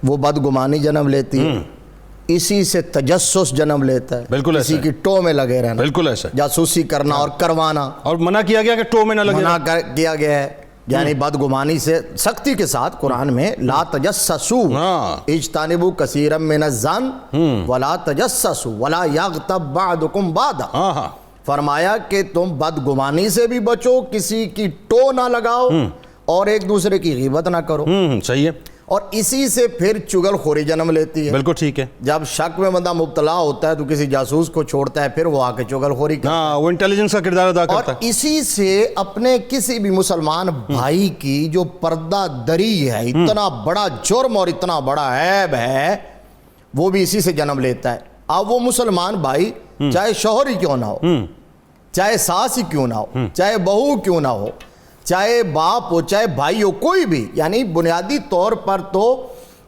وہ بدگمانی جنم لیتی ہے، اسی سے تجسس جنم لیتا ہے. بالکل اسی کی ٹو میں لگے رہنا، بالکل ایسا، جاسوسی کرنا اور کروانا. اور منع کیا گیا کہ ٹو میں نہ لگے، منع کیا گیا ہے. یعنی بدگمانی سے سختی کے ساتھ قرآن میں لا تجسسوا اجتنبوا کثیرا من الظن ولا تجسسوا ولا یغتب بعضکم بعضا. فرمایا کہ تم بدگمانی سے بھی بچو، کسی کی ٹو نہ لگاؤ اور ایک دوسرے کی غیبت نہ کرو. صحیح ہے. اور اسی سے پھر چگل خوری جنم لیتی ہے. بالکل ٹھیک ہے. جب شک میں بندہ مبتلا ہوتا ہے تو کسی جاسوس کو چھوڑتا ہے، پھر وہ آ کے چگل خوری کرتا ہے، وہ انٹیلیجنس کا کردار ادا کرتا ہے. اور اسی سے اپنے کسی بھی مسلمان بھائی کی جو پردہ دری ہے، اتنا بڑا جرم اور اتنا بڑا عیب ہے، وہ بھی اسی سے جنم لیتا ہے. اب وہ مسلمان بھائی چاہے شوہر ہی کیوں نہ ہو، چاہے ساس ہی کیوں نہ ہو، چاہے بہو کیوں نہ ہو، چاہے باپ ہو، چاہے بھائی ہو، کوئی بھی، یعنی بنیادی طور پر تو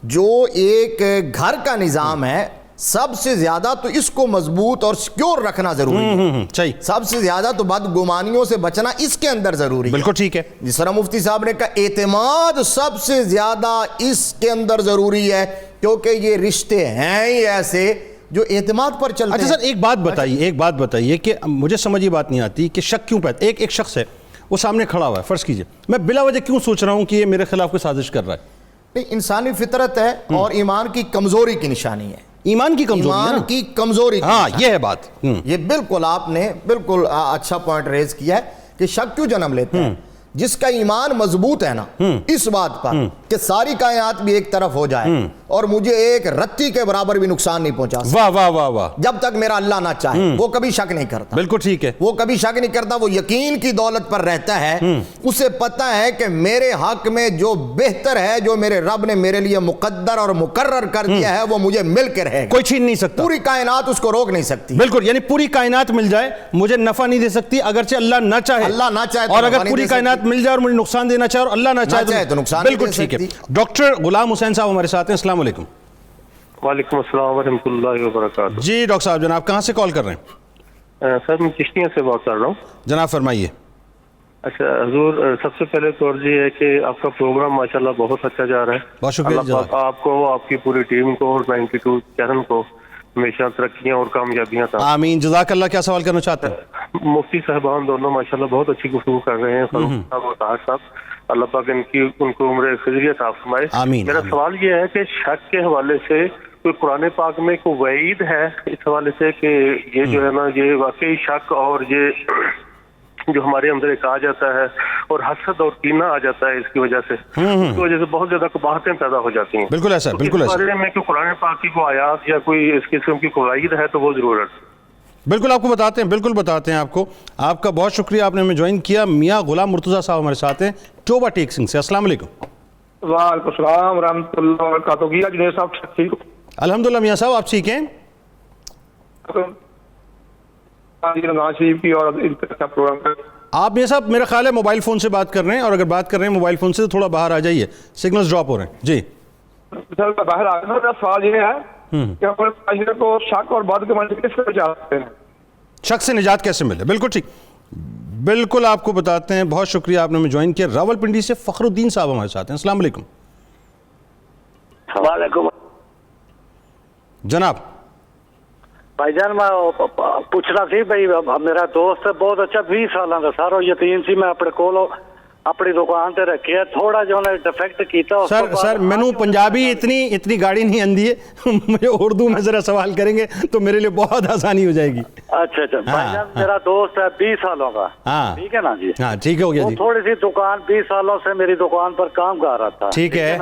جو ایک گھر کا نظام ہے سب سے زیادہ تو اس کو مضبوط اور سیکیور رکھنا ضروری ہے. سب سے زیادہ تو بدگمانیوں سے بچنا اس کے اندر ضروری ہے. بالکل ٹھیک ہے. جس طرح مفتی صاحب نے کہا اعتماد سب سے زیادہ اس کے اندر ضروری ہے، کیونکہ یہ رشتے ہیں ہی ایسے جو اعتماد پر چلتے ہیں. اچھا سر، ایک بات بتائیے کہ مجھے سمجھ یہ بات نہیں آتی کہ شک کیوں پیدا. ایک شخص ہے وہ سامنے کھڑا ہوا ہے، فرض کیجئے میں بلا وجہ کیوں سوچ رہا ہوں کہ یہ میرے خلاف کوئی سازش کر رہا ہے. نہیں، انسانی فطرت ہے اور ایمان کی کمزوری کی نشانی ہے. ایمان کی کمزوری، ہاں یہ ہے بات. یہ بالکل آپ نے بالکل اچھا پوائنٹ ریز کیا ہے کہ شک کیوں جنم لیتا ہے. جس کا ایمان مضبوط ہے نا اس بات پر کہ ساری کائنات بھی ایک طرف ہو جائے اور مجھے ایک رتی کے برابر بھی نقصان نہیں پہنچا سکتا. واہ واہ واہ واہ. جب تک میرا اللہ نہ چاہے. وہ کبھی شک نہیں کرتا. بالکل ٹھیک ہے. وہ کبھی شک نہیں کرتا. وہ یقین کی دولت پر رہتا ہے. اسے پتا ہے کہ میرے حق میں جو بہتر ہے, جو میرے رب نے میرے لیے مقدر اور مقرر کر دیا ہے, وہ مجھے مل کے رہے گا. کوئی چھین نہیں سکتا. پوری کائنات اس کو روک نہیں سکتی. بالکل, یعنی پوری کائنات مل جائے مجھے نفع نہیں دے سکتی اگرچہ اللہ نہ چاہے. اللہ نہ چاہے اور اگر پوری کائنات مل جائے اور مجھے نقصان دینا چاہے اور اللہ نہ چاہے تو نقصان. بالکل ٹھیک ہے. ڈاکٹر غلام حسین صاحب ہمارے ساتھ ہیں. السلام علیکم. وعلیکم السلام ورحمۃ اللہ وبرکاتہ. جی ڈاکٹر صاحب, جناب کہاں سے کال کر رہے ہیں؟ سر میں چشتیاں سے بات کر رہا ہوں. جناب فرمائیے. اچھا حضور, سب سے پہلے تو عرض یہ ہے کہ آپ کا پروگرام ماشاءاللہ بہت اچھا جا رہا ہے. بہت شکریہ. اللہ پاک آپ کو, آپ کی پوری ٹیم کو اور 92 چینل کو ہمیشہ ترقیاں اور کامیابیاں تھا. آمین. جزاک اللہ. کیا سوال کرنا چاہتے ہیں؟ مفتی صاحبان دونوں ماشاءاللہ بہت اچھی گفتگو کر رہے ہیں, فاروق صاحب اور طاہر صاحب. اللہ پاک ان کو عمر خضر عطا فرمائے. آمین. میرا سوال یہ ہے کہ شک کے حوالے سے کوئی قرآن پاک میں کوئی وعید ہے اس حوالے سے کہ یہ جو ہے نا, یہ واقعی شک اور یہ جو ہمارے اندر ایک آ جاتا ہے اور حسد اور کینہ آ جاتا ہے, اس کی وجہ سے اس کی وجہ سے بہت زیادہ قباحتیں پیدا ہو جاتی ہیں. بالکل ایسا, بالکل ایسا. اس بارے میں کوئی قرآن پاک کی کوئی آیات یا کوئی اس قسم کی کوئی وعید ہے تو وہ ضرورت. بالکل آپ کو بتاتے ہیں, بالکل بتاتے ہیں آپ کو. آپ کا بہت شکریہ, آپ نے ہمیں جوائن کیا. میاں غلام مرتضیٰ صاحب ہمارے ساتھ ہیں ٹوبہ ٹیک سنگھ سے. السلام علیکم. وعلیکم السلام ورحمۃ اللہ وبرکاتہ. جنید صاحب ٹھیک ہو؟ الحمدللہ میاں صاحب, آپ ٹھیک ہیں؟ آپ میاں صاحب میرا خیال ہے موبائل فون سے بات کر رہے ہیں, اور اگر بات کر رہے ہیں موبائل فون سے تو تھوڑا باہر آ جائیے, سگنلز ڈراپ ہو رہے ہیں. جی سر باہر آ گیا. سوال یہ ہے کہ اپنے معاشرے کو شک اور بدگمانی کس طرح بچا سکتے ہیں؟ شک سے نجات کیسے ملے؟ بالکل ٹھیک, بالکل آپ کو بتاتے ہیں. بہت شکریہ, آپ نے ہمیں جوائن کیا. راول پنڈی سے فخر الدین صاحب ہمارے ساتھ ہیں. السلام علیکم. وعلیکم جناب. بھائی جان میں پوچھنا سی بھائی, میرا دوست بہت اچھا 20 سالاں دا سارا یتیم سی, میں اپنے کول اپنی دکان تے رکھیا, تھوڑا جو نے ڈیفیکٹ کیتا. سر مینوں پنجابی اتنی گاڑی نہیں آندی ہے, مجھے اردو میں ذرا سوال کریں گے تو میرے لیے بہت آسانی ہو جائے گی. اچھا بھائی جان, میرا دوست ہے 20 سالوں کا. ٹھیک ہے نا جی؟ ہاں ٹھیک ہو گیا جی. تھوڑی سی دکان 20 سالوں سے میری دکان پر کام کر رہا تھا. ٹھیک ہے.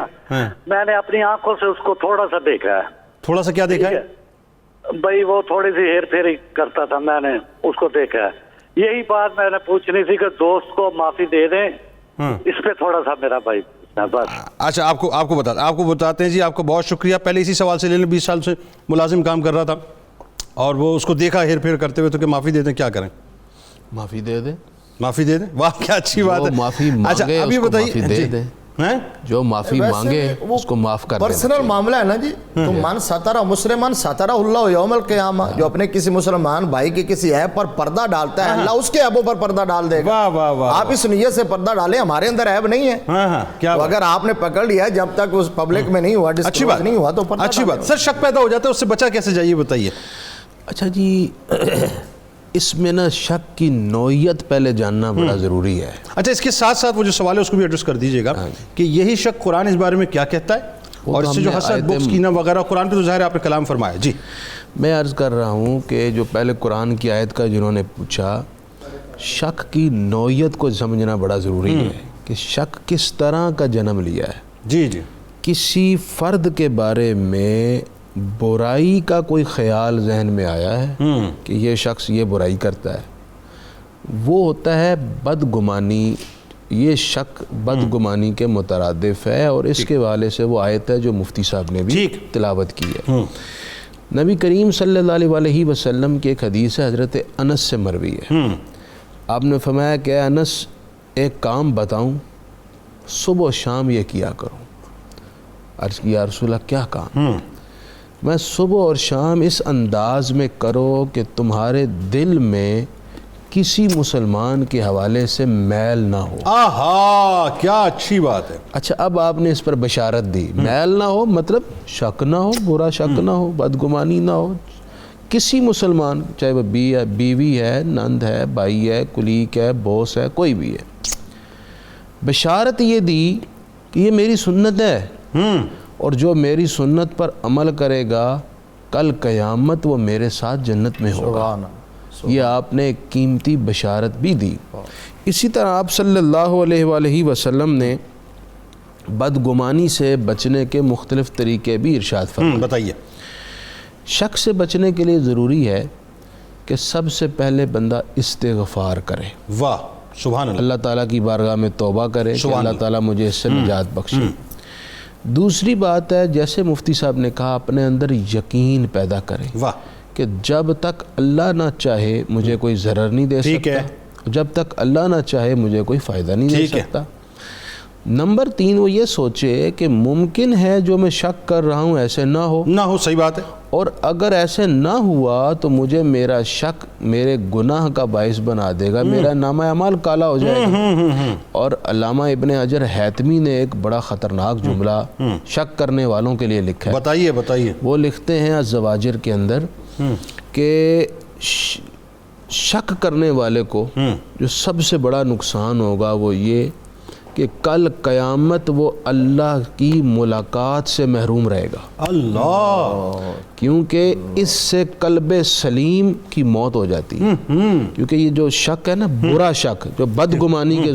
میں نے اپنی آنکھوں سے اس کو تھوڑا سا دیکھا ہے. تھوڑا سا کیا دیکھا ہے بھائی؟ وہ تھوڑی سی ہیر پھیری کرتا تھا, میں نے اس کو دیکھا ہے. یہی بات میں نے پوچھنی تھی کہ دوست کو معافی دے دیں, اس پہ تھوڑا سا میرا بھائی بس. اچھا آپ کو بتاتے ہیں جی. آپ کو بہت شکریہ. پہلے اسی سوال سے لے لیں. 20 سال سے ملازم کام کر رہا تھا اور وہ اس کو دیکھا ہیر پھیر کرتے ہوئے, تو کہ معافی دے دیں, کیا کریں؟ معافی دے دیں. معافی دے دیں. واہ کیا اچھی بات ہے. معافی مانگے ابھی بتائیے, جو معافی مانگے اس کو معاف کر دیں. پرسنل معاملہ ہے نا جی. تو من سترہ مسلمان سترہ اللہ یوم القیامہ. جو اپنے کسی مسلمان بھائی کی کسی عیب پر پردہ ڈالتا ہے, اللہ اس کے عیبوں پر پردہ ڈال دے گا. آپ اس نیت سے پردہ ڈالیں, ہمارے اندر عیب نہیں ہے. اگر آپ نے پکڑ لیا جب تک اس پبلک میں نہیں ہوا, ڈسکلوز نہیں ہوا, تو اچھی بات. سر شک پیدا ہو جاتا ہے, اس سے بچا کیسے جائیے بتائیے. اچھا جی, اس میں نا شک کی نوعیت پہلے جاننا بڑا ضروری ہے. اچھا اس کے ساتھ ساتھ وہ جو سوال ہے اس کو بھی ایڈریس کر دیجئے گا کہ یہی شک قرآن اس بارے میں کیا کہتا ہے, اور اس سے جو حسد بغض کینہ وغیرہ قرآن پہ تو ظاہر آپ نے کلام فرمایا. جی میں عرض کر رہا ہوں کہ جو پہلے قرآن کی آیت کا جنہوں نے پوچھا, شک کی نوعیت کو سمجھنا بڑا ضروری ہے کہ شک کس طرح کا جنم لیا ہے. جی کسی فرد کے بارے میں برائی کا کوئی خیال ذہن میں آیا ہے کہ یہ شخص یہ برائی کرتا ہے, وہ ہوتا ہے بدگمانی. یہ شک بدگمانی کے مترادف ہے, اور اس کے حوالے سے وہ آیت ہے جو مفتی صاحب نے بھی تلاوت کی ہے. نبی کریم صلی اللہ علیہ وسلم کی ایک حدیث ہے, حضرت انس سے مروی ہے. آپ نے فرمایا کہ انس ایک کام بتاؤں, صبح و شام یہ کیا کروں. عرض کی یا رسول اللہ کیا کام؟ میں صبح اور شام اس انداز میں کرو کہ تمہارے دل میں کسی مسلمان کے حوالے سے میل نہ ہو. آہا کیا اچھی بات ہے. اچھا اب آپ نے اس پر بشارت دی, میل نہ ہو مطلب شک نہ ہو, برا شک نہ ہو, بدگمانی نہ ہو. کسی مسلمان, چاہے وہ بیوی ہے, نند ہے, بھائی ہے, کلیگ ہے, بوس ہے, کوئی بھی ہے, بشارت یہ دی کہ یہ میری سنت ہے, اور جو میری سنت پر عمل کرے گا کل قیامت وہ میرے ساتھ جنت میں ہوگا. یہ آپ نے ایک قیمتی بشارت بھی دی. اسی طرح آپ صلی اللہ علیہ وآلہ وسلم نے بدگمانی سے بچنے کے مختلف طریقے بھی ارشاد فرمائے. بتائیے. شک سے بچنے کے لیے ضروری ہے کہ سب سے پہلے بندہ استغفار کرے. واہ سبحان اللہ. اللہ تعالیٰ کی بارگاہ میں توبہ کرے کہ اللہ تعالیٰ مجھے اس سے نجات بخشے. دوسری بات ہے جیسے مفتی صاحب نے کہا اپنے اندر یقین پیدا کرے کہ جب تک اللہ نہ چاہے مجھے کوئی ضرر نہیں دے سکتا, جب تک اللہ نہ چاہے مجھے کوئی فائدہ نہیں دے سکتا. نمبر 3 وہ یہ سوچے کہ ممکن ہے جو میں شک کر رہا ہوں ایسے نہ ہو. صحیح بات ہے. اور اگر ایسے نہ ہوا تو مجھے میرا شک میرے گناہ کا باعث بنا دے گا, میرا نامہ اعمال کالا ہو جائے گا. اور علامہ ابن حجر حیتمی نے ایک بڑا خطرناک جملہ شک کرنے والوں کے لیے لکھا ہے. بتائیے. وہ لکھتے ہیں الزواجر کے اندر کہ شک کرنے والے کو جو سب سے بڑا نقصان ہوگا وہ یہ کہ کل قیامت وہ اللہ کی ملاقات سے محروم رہے گا. اللہ. کیونکہ اس سے قلب سلیم کی موت ہو جاتی ہے. کیونکہ یہ جو شک ہے نا, برا شک جو بدگمانی کے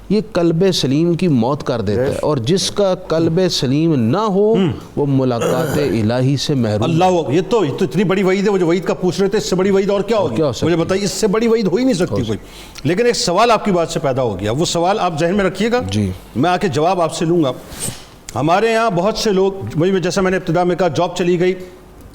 یہ قلب سلیم کی موت کر دیتا ہے, اور جس کا قلب سلیم نہ ہو وہ ملاقات الہی سے محروم. اللہ. یہ تو اتنی بڑی وعید ہے. وہ جو وعید کا پوچھ رہے تھے اس سے بڑی وعید اور کیا ہوگی مجھے بتائیے. اس سے بڑی وعید ہو ہی نہیں سکتی کوئی. لیکن ایک سوال آپ کی بات سے پیدا ہو گیا, وہ سوال آپ ذہن میں رکھیے گا. جی میں آ کے جواب آپ سے لوں گا. ہمارے یہاں بہت سے لوگ جیسا میں نے ابتدا میں کہا جاب چلی گئی,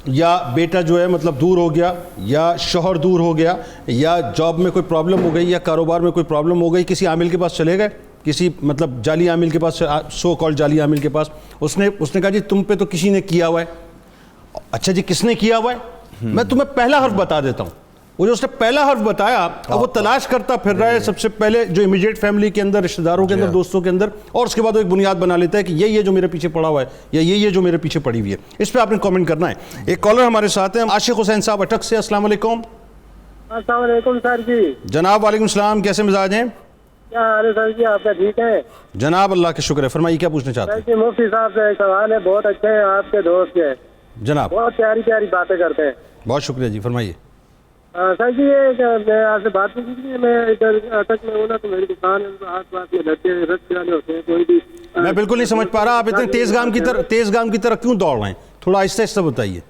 یا بیٹا جو ہے مطلب دور ہو گیا, یا شوہر دور ہو گیا, یا جاب میں کوئی پرابلم ہو گئی, یا کاروبار میں کوئی پرابلم ہو گئی, کسی عامل کے پاس چلے گئے, کسی مطلب جعلی عامل کے پاس, سو کال جعلی عامل کے پاس. اس نے کہا جی تم پہ تو کسی نے کیا ہوا ہے. اچھا جی کس نے کیا ہوا ہے؟ میں تمہیں پہلا حرف بتا دیتا ہوں. وہ جو اس نے پہلا حرف بتایا اب وہ تلاش کرتا پھر رہا ہے سب سے پہلے جو امیڈیٹ فیملی کے اندر, رشتہ داروں کے اندر, دوستوں کے اندر, اور اس کے بعد وہ ایک بنیاد بنا لیتا ہے کہ یہ جو میرے پیچھے پڑا ہوا ہے, یا یہ جو میرے پیچھے پڑی ہوئی ہے. اس پہ آپ نے کامنٹ کرنا ہے. ایک کالر ہمارے ساتھ ہیں عاشق حسین صاحب اٹک سے. السلام علیکم. السلام علیکم سر جی. جناب وعلیکم السلام. کیسے مزاج ہیں؟ کیا حال ہے سر جی, آپ کا ٹھیک ہے جناب؟ اللہ کا شکر ہے. فرمائیے کیا پوچھنا چاہتے ہیں؟ مفتی صاحب سے ایک سوال ہے. بہت اچھے ہیں آپ کے دوست ہیں جناب, بہت پیاری پیاری باتیں کرتے ہیں. بہت شکریہ جی. فرمائیے. سر جی یہ میں آپ سے بات نہیں کی, میں ادھر اٹک میں ہوں نا, تو میری دکان آس پاس میں لڑکے رقص والے ہوتے ہیں. کوئی بھی میں بالکل نہیں سمجھ پا رہا, آپ اتنے تیز گام کی طرح کیوں دوڑ رہے ہیں؟ تھوڑا آہستہ آہستہ بتائیے.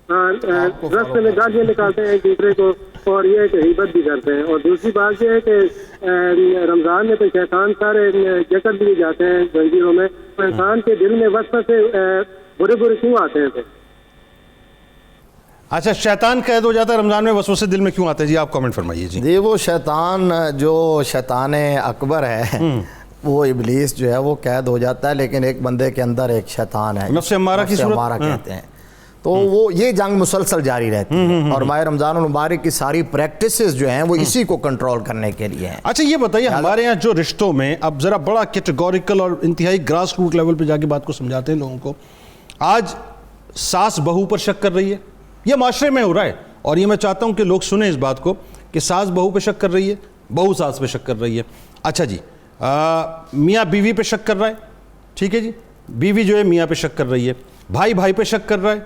رستے میں گالیاں نکالتے ہیں ایک دوسرے کو, اور یہ کہ غیبت بھی کرتے ہیں. اور دوسری بات یہ ہے کہ رمضان میں تو شیطان سارے جکڑ دیے جاتے ہیں زنجیروں میں. انسان کے دل میں وسوسے برے کیوں آتے ہیں؟ اچھا شیطان قید ہو جاتا ہے رمضان میں, وسوسے دل میں کیوں آتے ہیں؟ جی آپ کامنٹ فرمائیے. جی وہ شیطان جو شیطان اکبر ہے, وہ ابلیس جو ہے وہ قید ہو جاتا ہے, لیکن ایک بندے کے اندر ایک شیطان ہے, نفس امارہ کی صورت امارہ کہتے ہیں. تو وہ یہ جنگ مسلسل جاری رہتی ہے, اور ماہ رمضان المبارک کی ساری پریکٹسز جو ہیں وہ اسی کو کنٹرول کرنے کے لیے ہیں. اچھا یہ بتائیے ہمارے یہاں جو رشتوں میں, اب ذرا بڑا کیٹیگوریکل اور انتہائی گراس روٹ لیول پہ جا کے بات کو سمجھاتے ہیں لوگوں کو, آج ساس بہو پر شک کر رہی ہے, یہ معاشرے میں ہو رہا ہے, اور یہ میں چاہتا ہوں کہ لوگ سنیں اس بات کو کہ ساس بہو پہ شک کر رہی ہے, بہو ساس پہ شک کر رہی ہے. اچھا جی میاں بیوی پہ شک کر رہا ہے, ٹھیک ہے جی, بیوی جو ہے میاں پہ شک کر رہی ہے, بھائی پہ شک کر رہا ہے,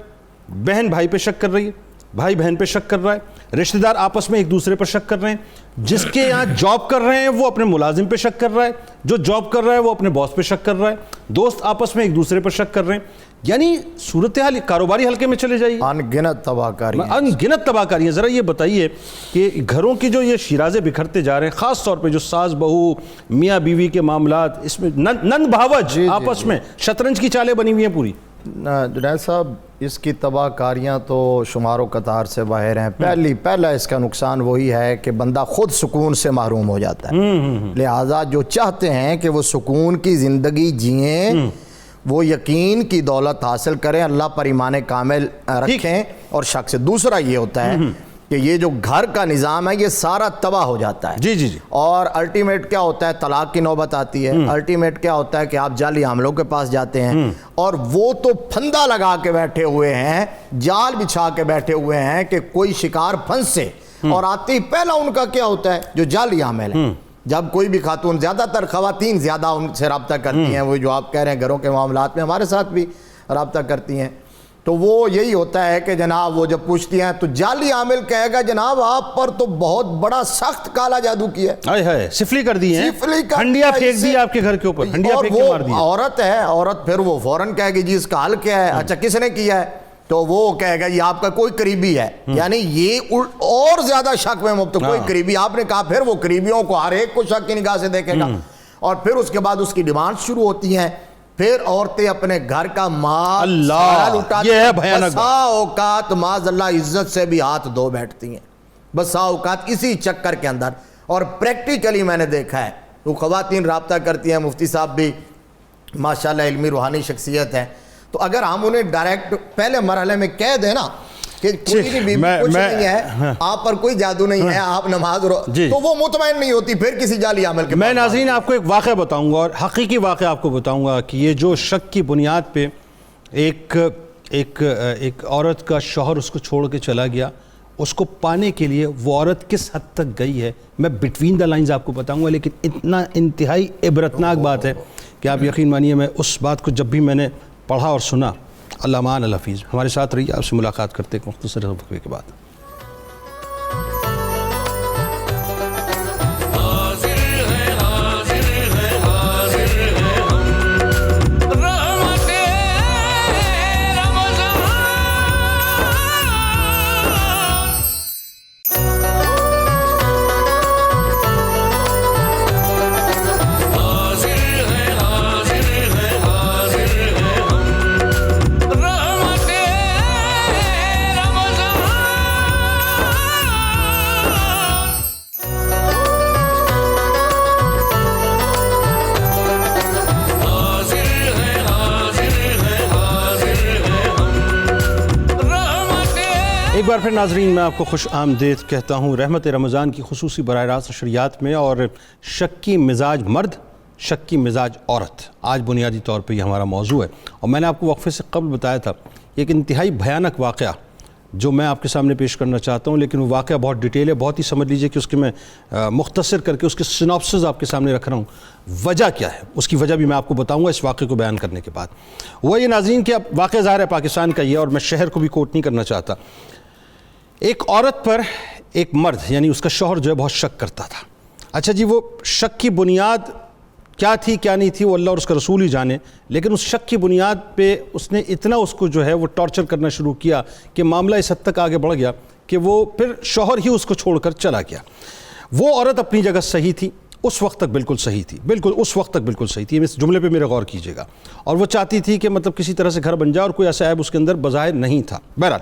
بہن بھائی پہ شک کر رہی ہے, بھائی بہن پہ شک کر رہا ہے, رشتہ دار آپس میں ایک دوسرے پر شک کر رہے ہیں, جس کے یہاں جاب کر رہے ہیں وہ اپنے ملازم پہ شک کر رہا ہے, جو جاب کر رہا ہے وہ اپنے باس پہ شک کر رہا ہے, دوست آپس میں ایک دوسرے پر شک کر رہے ہیں. یعنی صورتحال کاروباری حلقے میں چلے جائیے, انگنت تباہ کاریاں. ذرا یہ بتائیے کہ گھروں کی جو یہ شیرازے بکھرتے جا رہے ہیں, خاص طور پہ جو ساس بہو میاں بیوی کے معاملات, اس میں نند بھاوج آپس میں شطرنج کی چالیں بنی ہوئی ہیں پوری. جنید صاحب اس کی تباہ کاریاں تو شمار و قطار سے باہر ہیں. پہلا اس کا نقصان وہی ہے کہ بندہ خود سکون سے محروم ہو جاتا ہے. لہٰذا جو چاہتے ہیں کہ وہ سکون کی زندگی جئیں, وہ یقین کی دولت حاصل کریں, اللہ پر ایمان کامل رکھیں, اور شک سے. دوسرا یہ ہوتا ہے کہ یہ جو گھر کا نظام ہے یہ سارا تباہ ہو جاتا ہے. جی. اور الٹیمیٹ کیا ہوتا ہے؟ طلاق کی نوبت آتی ہے. الٹیمیٹ کیا ہوتا ہے کہ آپ جعلی حاملوں کے پاس جاتے ہیں, اور وہ تو پھندا لگا کے بیٹھے ہوئے ہیں, جال بچھا کے بیٹھے ہوئے ہیں کہ کوئی شکار پھنسے, اور آتے ہی پہلا ان کا کیا ہوتا ہے؟ جو جعلی حامل ہے. جب کوئی بھی خاتون, زیادہ تر خواتین زیادہ ان سے رابطہ کرتی ہیں, وہ جو آپ کہہ رہے ہیں گھروں کے معاملات میں ہمارے ساتھ بھی رابطہ کرتی ہیں, تو وہ یہی ہوتا ہے کہ جناب وہ جب پوچھتی ہیں تو جعلی عامل کہے گا جناب آپ پر تو بہت بڑا سخت کالا جادو کیا ہے، سفلی کر دی ہے، ہنڈیا پھینک دی آپ کے گھر کے اوپر، ہنڈیا پھینک کے مار دی. عورت ہے، عورت پھر وہ فوراً کہے گی جی اس کا حل کیا ہے، اچھا کس نے کیا ہے، تو وہ کہے گا یہ آپ کا کوئی قریبی ہے. یعنی یہ اور زیادہ شک میں مبتلا، کوئی قریبی. آپ نے کہا پھر وہ قریبیوں کو ہر ایک کو شک کی نگاہ سے دیکھے گا. اور پھر اس کے بعد اس کی ڈیمانڈ شروع ہوتی ہیں. پھر عورتیں اپنے گھر کا مال سارا لٹاتی ہیں، بسا اوقات معاذ اللہ عزت سے بھی ہاتھ دھو بیٹھتی ہیں، بسا اوقات اسی چکر کے اندر. اور پریکٹیکلی میں نے دیکھا ہے وہ خواتین رابطہ کرتی ہیں، مفتی صاحب بھی ماشاءاللہ علمی روحانی شخصیت ہے، تو اگر ہم انہیں ڈائریکٹ پہلے مرحلے میں کہہ دیں نا کہ کوئی بھی بیوی کچھ نہیں ہے، آپ پر کوئی جادو نہیں ہے، آپ نماز تو وہ مطمئن نہیں ہوتی پھر کسی جعلی عمل کے. میں ناظرین آپ کو ایک واقعہ بتاؤں گا، اور حقیقی واقعہ آپ کو بتاؤں گا کہ یہ جو شک کی بنیاد پہ ایک عورت کا شوہر اس کو چھوڑ کے چلا گیا، اس کو پانے کے لیے وہ عورت کس حد تک گئی ہے میں بٹوین دا لائنز آپ کو بتاؤں گا. لیکن اتنا انتہائی عبرتناک بات ہے کہ آپ یقین مانیے میں اس بات کو جب بھی میں نے پڑھا اور سنا، اللہ مان الحفیظ. ہمارے ساتھ رہیے، آپ سے ملاقات کرتے ہیں مختصر وقفے کے بعد. ایک بار پھر ناظرین میں آپ کو خوش آمدید کہتا ہوں رحمت رمضان کی خصوصی براہ راست نشریات میں. اور شکی مزاج مرد، شکی مزاج عورت، آج بنیادی طور پہ یہ ہمارا موضوع ہے. اور میں نے آپ کو وقفے سے قبل بتایا تھا ایک انتہائی بھیانک واقعہ جو میں آپ کے سامنے پیش کرنا چاہتا ہوں، لیکن وہ واقعہ بہت ڈیٹیل ہے، بہت ہی سمجھ لیجئے کہ اس کے میں مختصر کر کے اس کے سناپسز آپ کے سامنے رکھ رہا ہوں. وجہ کیا ہے اس کی وجہ بھی میں آپ کو بتاؤں گا اس واقعے کو بیان کرنے کے بعد. وہ یہ ناظرین کہ اب واقعہ ظاہر ہے پاکستان کا یہ، اور میں شہر کو بھی کوٹ نہیں کرنا چاہتا. ایک عورت پر ایک مرد یعنی اس کا شوہر جو ہے بہت شک کرتا تھا. اچھا جی، وہ شک کی بنیاد کیا تھی کیا نہیں تھی وہ اللہ اور اس کا رسول ہی جانے، لیکن اس شک کی بنیاد پہ اس نے اتنا اس کو جو ہے وہ ٹارچر کرنا شروع کیا کہ معاملہ اس حد تک آگے بڑھ گیا کہ وہ پھر شوہر ہی اس کو چھوڑ کر چلا گیا. وہ عورت اپنی جگہ صحیح تھی، اس وقت تک بالکل صحیح تھی، بالکل اس وقت تک بالکل صحیح تھی. اس جملے پہ میرے غور کیجیے گا. اور وہ چاہتی تھی کہ مطلب کسی طرح سے گھر بن جائے اور کوئی ایسا عیب اس کے اندر بظاہر نہیں تھا. بہرحال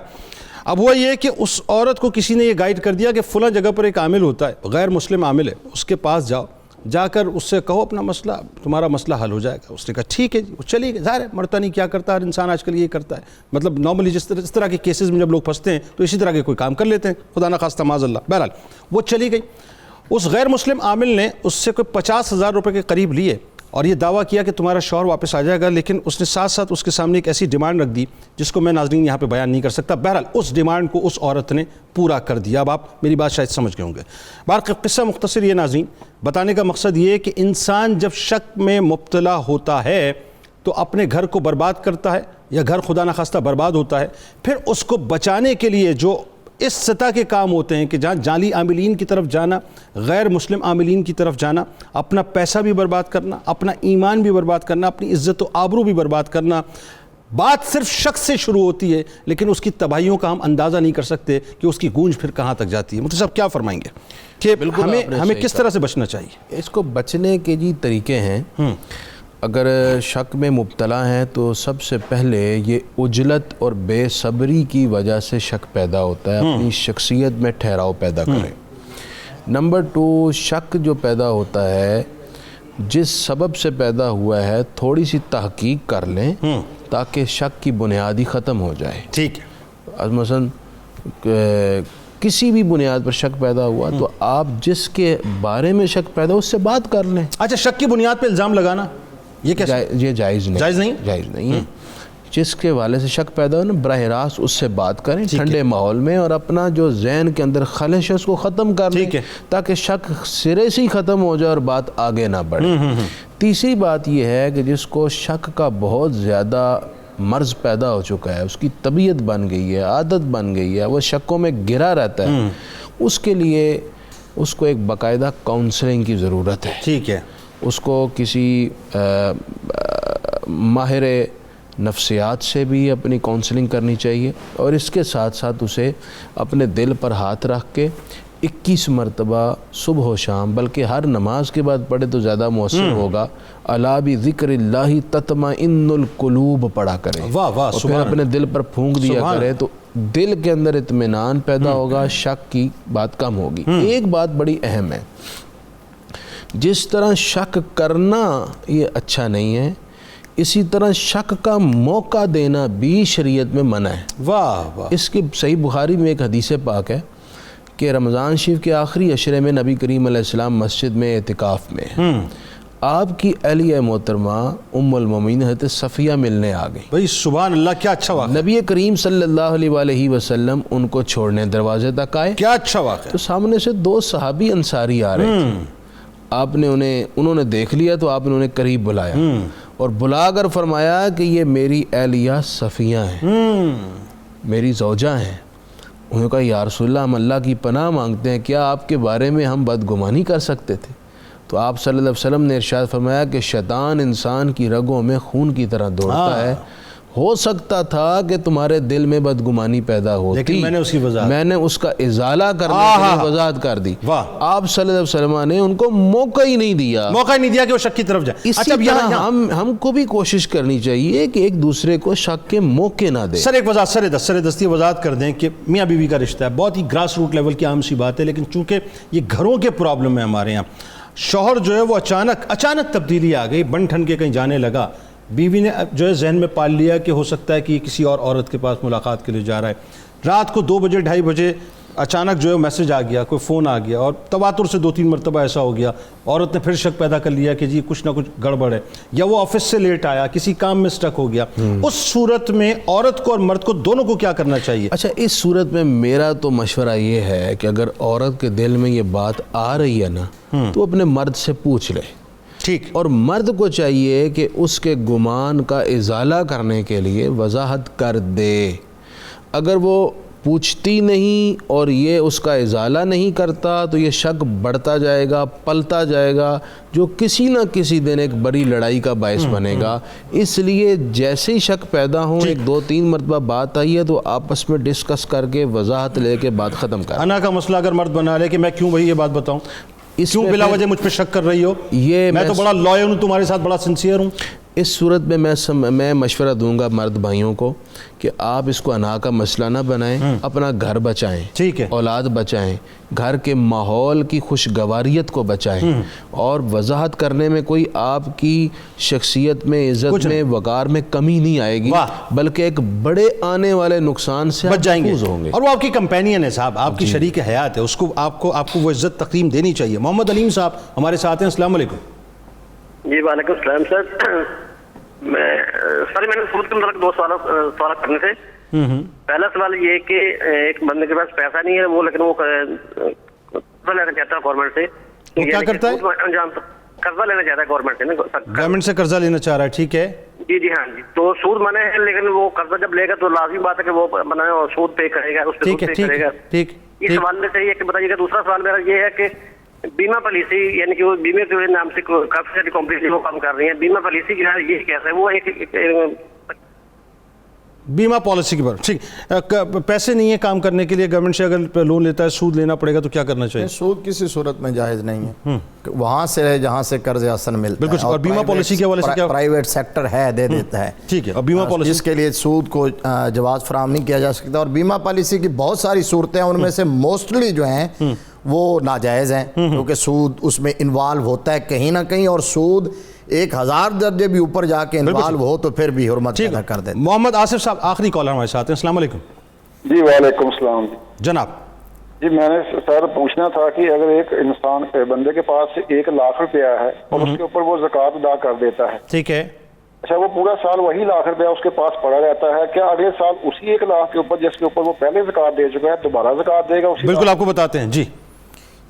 اب وہ یہ کہ اس عورت کو کسی نے یہ گائیڈ کر دیا کہ فلاں جگہ پر ایک عامل ہوتا ہے، غیر مسلم عامل ہے، اس کے پاس جاؤ، جا کر اس سے کہو اپنا مسئلہ، تمہارا مسئلہ حل ہو جائے گا. اس نے کہا ٹھیک ہے جی. وہ چلی گئی. ظاہر ہے مرتا نہیں کیا کرتا، ہر انسان آج کل یہ کرتا ہے، مطلب نارملی جس طرح کے کیسز میں جب لوگ پھنستے ہیں تو اسی طرح کے کوئی کام کر لیتے ہیں، خدا نہ خواستہ معاذ اللہ. بہرحال وہ چلی گئی. اس غیر مسلم عامل نے اس سے کوئی 50,000 روپے کے قریب لیے اور یہ دعویٰ کیا کہ تمہارا شوہر واپس آ جائے گا. لیکن اس نے ساتھ ساتھ اس کے سامنے ایک ایسی ڈیمانڈ رکھ دی جس کو میں ناظرین یہاں پہ بیان نہیں کر سکتا. بہرحال اس ڈیمانڈ کو اس عورت نے پورا کر دیا. اب آپ میری بات شاید سمجھ گئے ہوں گے. بہرحال قصہ مختصر یہ ناظرین بتانے کا مقصد یہ ہے کہ انسان جب شک میں مبتلا ہوتا ہے تو اپنے گھر کو برباد کرتا ہے، یا گھر خدا نخواستہ برباد ہوتا ہے. پھر اس کو بچانے کے لیے جو اس سطح کے کام ہوتے ہیں کہ جہاں جعلی عاملین کی طرف جانا، غیر مسلم عاملین کی طرف جانا، اپنا پیسہ بھی برباد کرنا، اپنا ایمان بھی برباد کرنا، اپنی عزت و آبرو بھی برباد کرنا. بات صرف شک سے شروع ہوتی ہے لیکن اس کی تباہیوں کا ہم اندازہ نہیں کر سکتے کہ اس کی گونج پھر کہاں تک جاتی ہے. مفتی صاحب کیا فرمائیں گے کہ ہمیں کس طرح سے بچنا چاہیے؟ اس کو بچنے کے جی طریقے ہیں. اگر شک میں مبتلا ہیں تو سب سے پہلے یہ عجلت اور بے صبری کی وجہ سے شک پیدا ہوتا ہے. اپنی شخصیت میں ٹھہراؤ پیدا کریں. نمبر 2، شک جو پیدا ہوتا ہے جس سبب سے پیدا ہوا ہے تھوڑی سی تحقیق کر لیں تاکہ شک کی بنیاد ہی ختم ہو جائے. ٹھیک ہے. مثلا کسی بھی بنیاد پر شک پیدا ہوا تو آپ جس کے بارے میں شک پیدا اس سے بات کر لیں. اچھا، شک کی بنیاد پہ الزام لگانا یہ جائز نہیں ہے. جس کے والے سے شک پیدا ہو نا براہ راست اس سے بات کریں ٹھنڈے ماحول میں، اور اپنا جو ذہن کے اندر خلش ہے اس کو ختم کر لیں تاکہ شک سرے سے ہی ختم ہو جائے اور بات آگے نہ بڑھے. تیسری بات یہ ہے کہ جس کو شک کا بہت زیادہ مرض پیدا ہو چکا ہے, اس کی طبیعت بن گئی ہے, عادت بن گئی ہے, وہ شکوں میں گرا رہتا ہے, اس کے لیے اس کو ایک باقاعدہ کاؤنسلنگ کی ضرورت ہے. ٹھیک ہے, اس کو کسی ماہر نفسیات سے بھی اپنی کاؤنسلنگ کرنی چاہیے, اور اس کے ساتھ ساتھ اسے اپنے دل پر ہاتھ رکھ کے 21 مرتبہ صبح و شام, بلکہ ہر نماز کے بعد پڑھے تو زیادہ مؤثر ہوگا, الا بذکر اللہ تطمئن القلوب پڑھا کرے, اور پھر اپنے دل پر پھونک دیا کرے, تو دل کے اندر اطمینان پیدا ہوگا, شک کی بات کم ہوگی. ایک بات بڑی اہم ہے, جس طرح شک کرنا یہ اچھا نہیں ہے, اسی طرح شک کا موقع دینا بھی شریعت میں منع ہے. واہ. اس کی صحیح بخاری میں ایک حدیث پاک ہے کہ رمضان شریف کے آخری عشرے میں نبی کریم علیہ السلام مسجد میں اعتکاف میں ہیں. آپ کی اہلیہ محترمہ ام المومنین حضرت صفیہ ملنے آ گئی. بھئی سبحان اللہ, کیا اچھا واقعہ. نبی کریم صلی اللہ علیہ وآلہ وسلم ان کو چھوڑنے دروازے تک آئے. کیا اچھا واقعہ. تو سامنے سے 2 صحابی انصاری آ رہے تھے. آپ نے انہوں نے دیکھ لیا تو آپ نے انہیں قریب بلایا اور بلا کر فرمایا کہ یہ میری اہلیہ صفیہ ہیں, میری زوجہ ہیں. انہوں نے کہا یا رسول اللہ, ہم اللہ کی پناہ مانگتے ہیں, کیا آپ کے بارے میں ہم بدگمانی کر سکتے تھے؟ تو آپ صلی اللہ علیہ وسلم نے ارشاد فرمایا کہ شیطان انسان کی رگوں میں خون کی طرح دوڑتا ہے, ہو سکتا تھا کہ تمہارے دل میں بدگمانی پیدا ہوتی, لیکن میں نے اس کا ازالہ کرنے کے لیے وضاحت کر دی. آپ صلی اللہ علیہ وسلم نے ان کو موقع ہی نہیں دیا کہ وہ شک کی طرف جائے. اسی طرح ہم کو بھی کوشش کرنی چاہیے کہ ایک دوسرے کو شک کے موقع نہ دیں. سر ایک وضاحت سر دستی وضاحت کر دیں کہ میاں بیوی کا رشتہ ہے, بہت ہی گراس روٹ لیول کی عام سی بات ہے, لیکن چونکہ یہ گھروں کے پرابلم ہے ہمارے یہاں, شوہر جو ہے وہ اچانک تبدیلی آ گئی, بن ٹھن کے کہیں جانے لگا, بیوی نے جو ہے ذہن میں پال لیا کہ ہو سکتا ہے کہ یہ کسی اور عورت کے پاس ملاقات کے لیے جا رہا ہے. رات کو 2 بجے 2:30 بجے اچانک جو ہے میسج آ گیا, کوئی فون آ گیا, اور تواتر سے 2-3 مرتبہ ایسا ہو گیا. عورت نے پھر شک پیدا کر لیا کہ جی کچھ نہ کچھ گڑبڑ ہے, یا وہ آفس سے لیٹ آیا, کسی کام میں سٹک ہو گیا. اس صورت میں عورت کو اور مرد کو دونوں کو کیا کرنا چاہیے؟ اچھا, اس صورت میں میرا تو مشورہ یہ ہے کہ اگر عورت کے دل میں یہ بات آ رہی ہے نا, تو اپنے مرد سے پوچھ لے. ٹھیک. اور مرد کو چاہیے کہ اس کے گمان کا ازالہ کرنے کے لیے وضاحت کر دے. اگر وہ پوچھتی نہیں اور یہ اس کا ازالہ نہیں کرتا تو یہ شک بڑھتا جائے گا, پلتا جائے گا, جو کسی نہ کسی دن ایک بڑی لڑائی کا باعث بنے گا. اس لیے جیسے ہی شک پیدا ہوں, 1-2-3 مرتبہ بات آئی ہے تو آپس میں ڈسکس کر کے وضاحت لے کے بات ختم کر. انا کا مسئلہ اگر مرد بنا لے کہ میں کیوں بھائی یہ بات بتاؤں, کیوں بلا وجہ مجھ پہ شک کر رہی ہو, میں تو بڑا لائل ہوں, تمہارے ساتھ بڑا سنسیئر ہوں. اس صورت میں میں مشورہ دوں گا مرد بھائیوں کو کہ آپ اس کو انا کا مسئلہ نہ بنائیں, اپنا گھر بچائیں, ٹھیک ہے, اولاد بچائیں, گھر کے ماحول کی خوشگواریت کو بچائیں, اور وضاحت کرنے میں کوئی آپ کی شخصیت میں, عزت میں, وقار میں کمی نہیں آئے گی, بلکہ ایک بڑے آنے والے نقصان سے بچ جائیں گے. ہوں گے. اور وہ آپ کی کمپینین ہے صاحب, آپ کی شریک حیات ہے, اس کو آپ کو وہ عزت تقدیم دینی چاہیے. محمد علیم صاحب ہمارے ساتھ ہیں, السلام علیکم. جی وعلیکم السلام سر. میں نے سود کے متعلق 2 سوال کرنے تھے. پہلا سوال یہ کہ ایک بندے کے پاس پیسہ نہیں ہے وہ, لیکن وہ قرضہ لینا چاہتا ہے گورنمنٹ سے. کیا کرتا ہے؟ قرضہ لینا چاہتا ہے گورنمنٹ سے. گورنمنٹ سے قرضہ لینا چاہ رہا ہے, ٹھیک ہے. جی ہاں جی. تو سود منع ہے, لیکن وہ قرضہ جب لے گا تو لازمی بات ہے کہ وہ سود پے کرے گا, اس پہ سود پے کرے گا. اس سوال میں سے یہ بتائیے گا. دوسرا سوال میرا یہ ہے کہ بیمہ پالیسی, یعنی کہ وہ بیمے کے نام سے کافی ساری کمپنی وہ کام کر رہی ہیں, بیمہ پالیسی جو ہے یہ کیسا ہے؟ وہ ایک بیمہ پالیسی کے بارے ٹھیک, پیسے نہیں ہے کام کرنے کے لیے, گورنمنٹ سے اگر لون لیتا ہے سود لینا پڑے گا, تو کیا کرنا چاہیے؟ سود کسی صورت میں جائز نہیں ہے, وہاں سے ہے جہاں سے قرض حسن ملتا ہے. بالکل. اور بیمہ پالیسی کے حوالے سے کیا پرائیویٹ سیکٹر ہے دے دیتا ہے, ٹھیک ہے. اور بیمہ پالیسی جس کے لیے سود کو جواز فراہم نہیں کیا جا سکتا. اور بیمہ پالیسی کی بہت ساری صورتیں ہیں, ان میں سے موسٹلی جو ہیں وہ ناجائز ہیں, کیونکہ سود اس میں انوالو ہوتا ہے کہیں نہ کہیں, اور سود 1000 درجے بھی اوپر جا کے انوالو ہو تو پھر بھی حرمت پیدا کر دیتے. محمد آصف صاحب آخری کالر ہمارے ساتھ ہیں, السلام علیکم. جی وعلیکم السلام. جناب جی میں نے سر پوچھنا تھا کہ اگر ایک انسان بندے کے پاس 1 لاکھ روپیہ ہے اور اس کے اوپر وہ زکوٰۃ ادا کر دیتا ہے, ٹھیک ہے, اچھا وہ پورا سال وہی 1 لاکھ روپیہ اس کے پاس پڑا رہتا ہے, کیا اگلے سال اسی 1 لاکھ کے اوپر جس کے اوپر وہ پہلے زکوٰۃ دے چکا ہے دوبارہ زکوٰۃ دے گا؟ بالکل آپ کو بتاتے ہیں. جی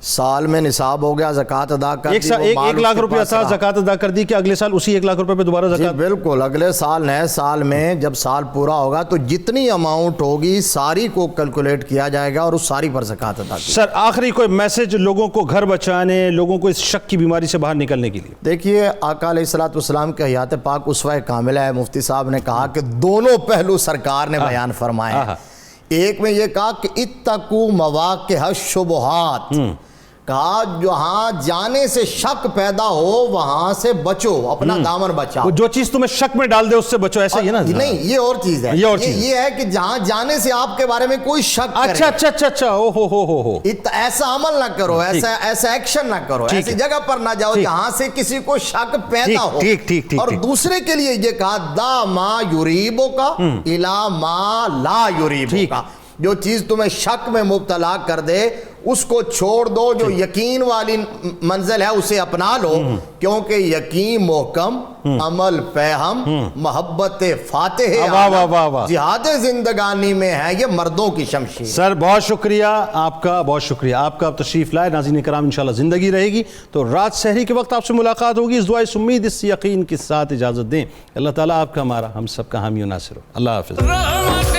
سال میں نصاب ہو گیا، زکوٰۃ ادا کر دی، 1 لاکھ روپیہ تھا، زکوٰۃ ادا کر دی کہ اگلے سال اسی 1 لاکھ روپے پہ دوبارہ زکوٰۃ؟ بالکل، اگلے سال نئے سال میں جب سال پورا ہوگا تو جتنی اماؤنٹ ہوگی ساری کو کیلکولیٹ کیا جائے گا اور اس ساری پر زکوٰۃ ادا کی۔ سر آخری کوئی میسج لوگوں کو گھر بچانے، لوگوں کو اس شک کی بیماری سے باہر نکلنے کے لیے؟ دیکھیے آقا علیہ الصلوۃ والسلام کے حیات پاک اسوہ کاملہ ہے۔ مفتی صاحب نے کہا کہ دونوں پہلو سرکار نے بیان فرمائے ہیں۔ ایک میں یہ کہا کہ اتقوا مواقع الشبہات، کہا جہاں جانے سے شک پیدا ہو وہاں سے بچو، اپنا دامن بچاؤ۔ جو چیز تمہیں شک میں ڈال دے اس سے بچو، ایسا ہی ہے نا؟ نہیں، یہ اور چیز ہے، یہ ہے کہ جہاں جانے سے آپ کے بارے میں کوئی شک کرے، اچھا ہو ایسا عمل نہ کرو، ایسا ایکشن نہ کرو، ایسی جگہ پر نہ جاؤ جہاں سے کسی کو شک پیدا ہو۔ اور دوسرے کے لیے یہ کہا دا ما یریبک الی ما لا یریبک، جو چیز تمہیں شک میں مبتلا کر دے اس کو چھوڑ دو، جو یقین والی منزل ہے اسے اپنا لو، کیونکہ یقین محکم، عمل پہم، محبت فاتح، جہاد زندگانی میں ہے یہ مردوں کی شمشیر۔ سر بہت شکریہ آپ کا، بہت شکریہ آپ کا، آپ تشریف لائے۔ ناظرین کرام انشاءاللہ زندگی رہے گی تو رات سحری کے وقت آپ سے ملاقات ہوگی۔ اس دعا اس امید اس یقین کے ساتھ اجازت دیں، اللہ تعالیٰ آپ کا، ہمارا، ہم سب کا حامی و ناصر ہو۔ اللہ حافظ۔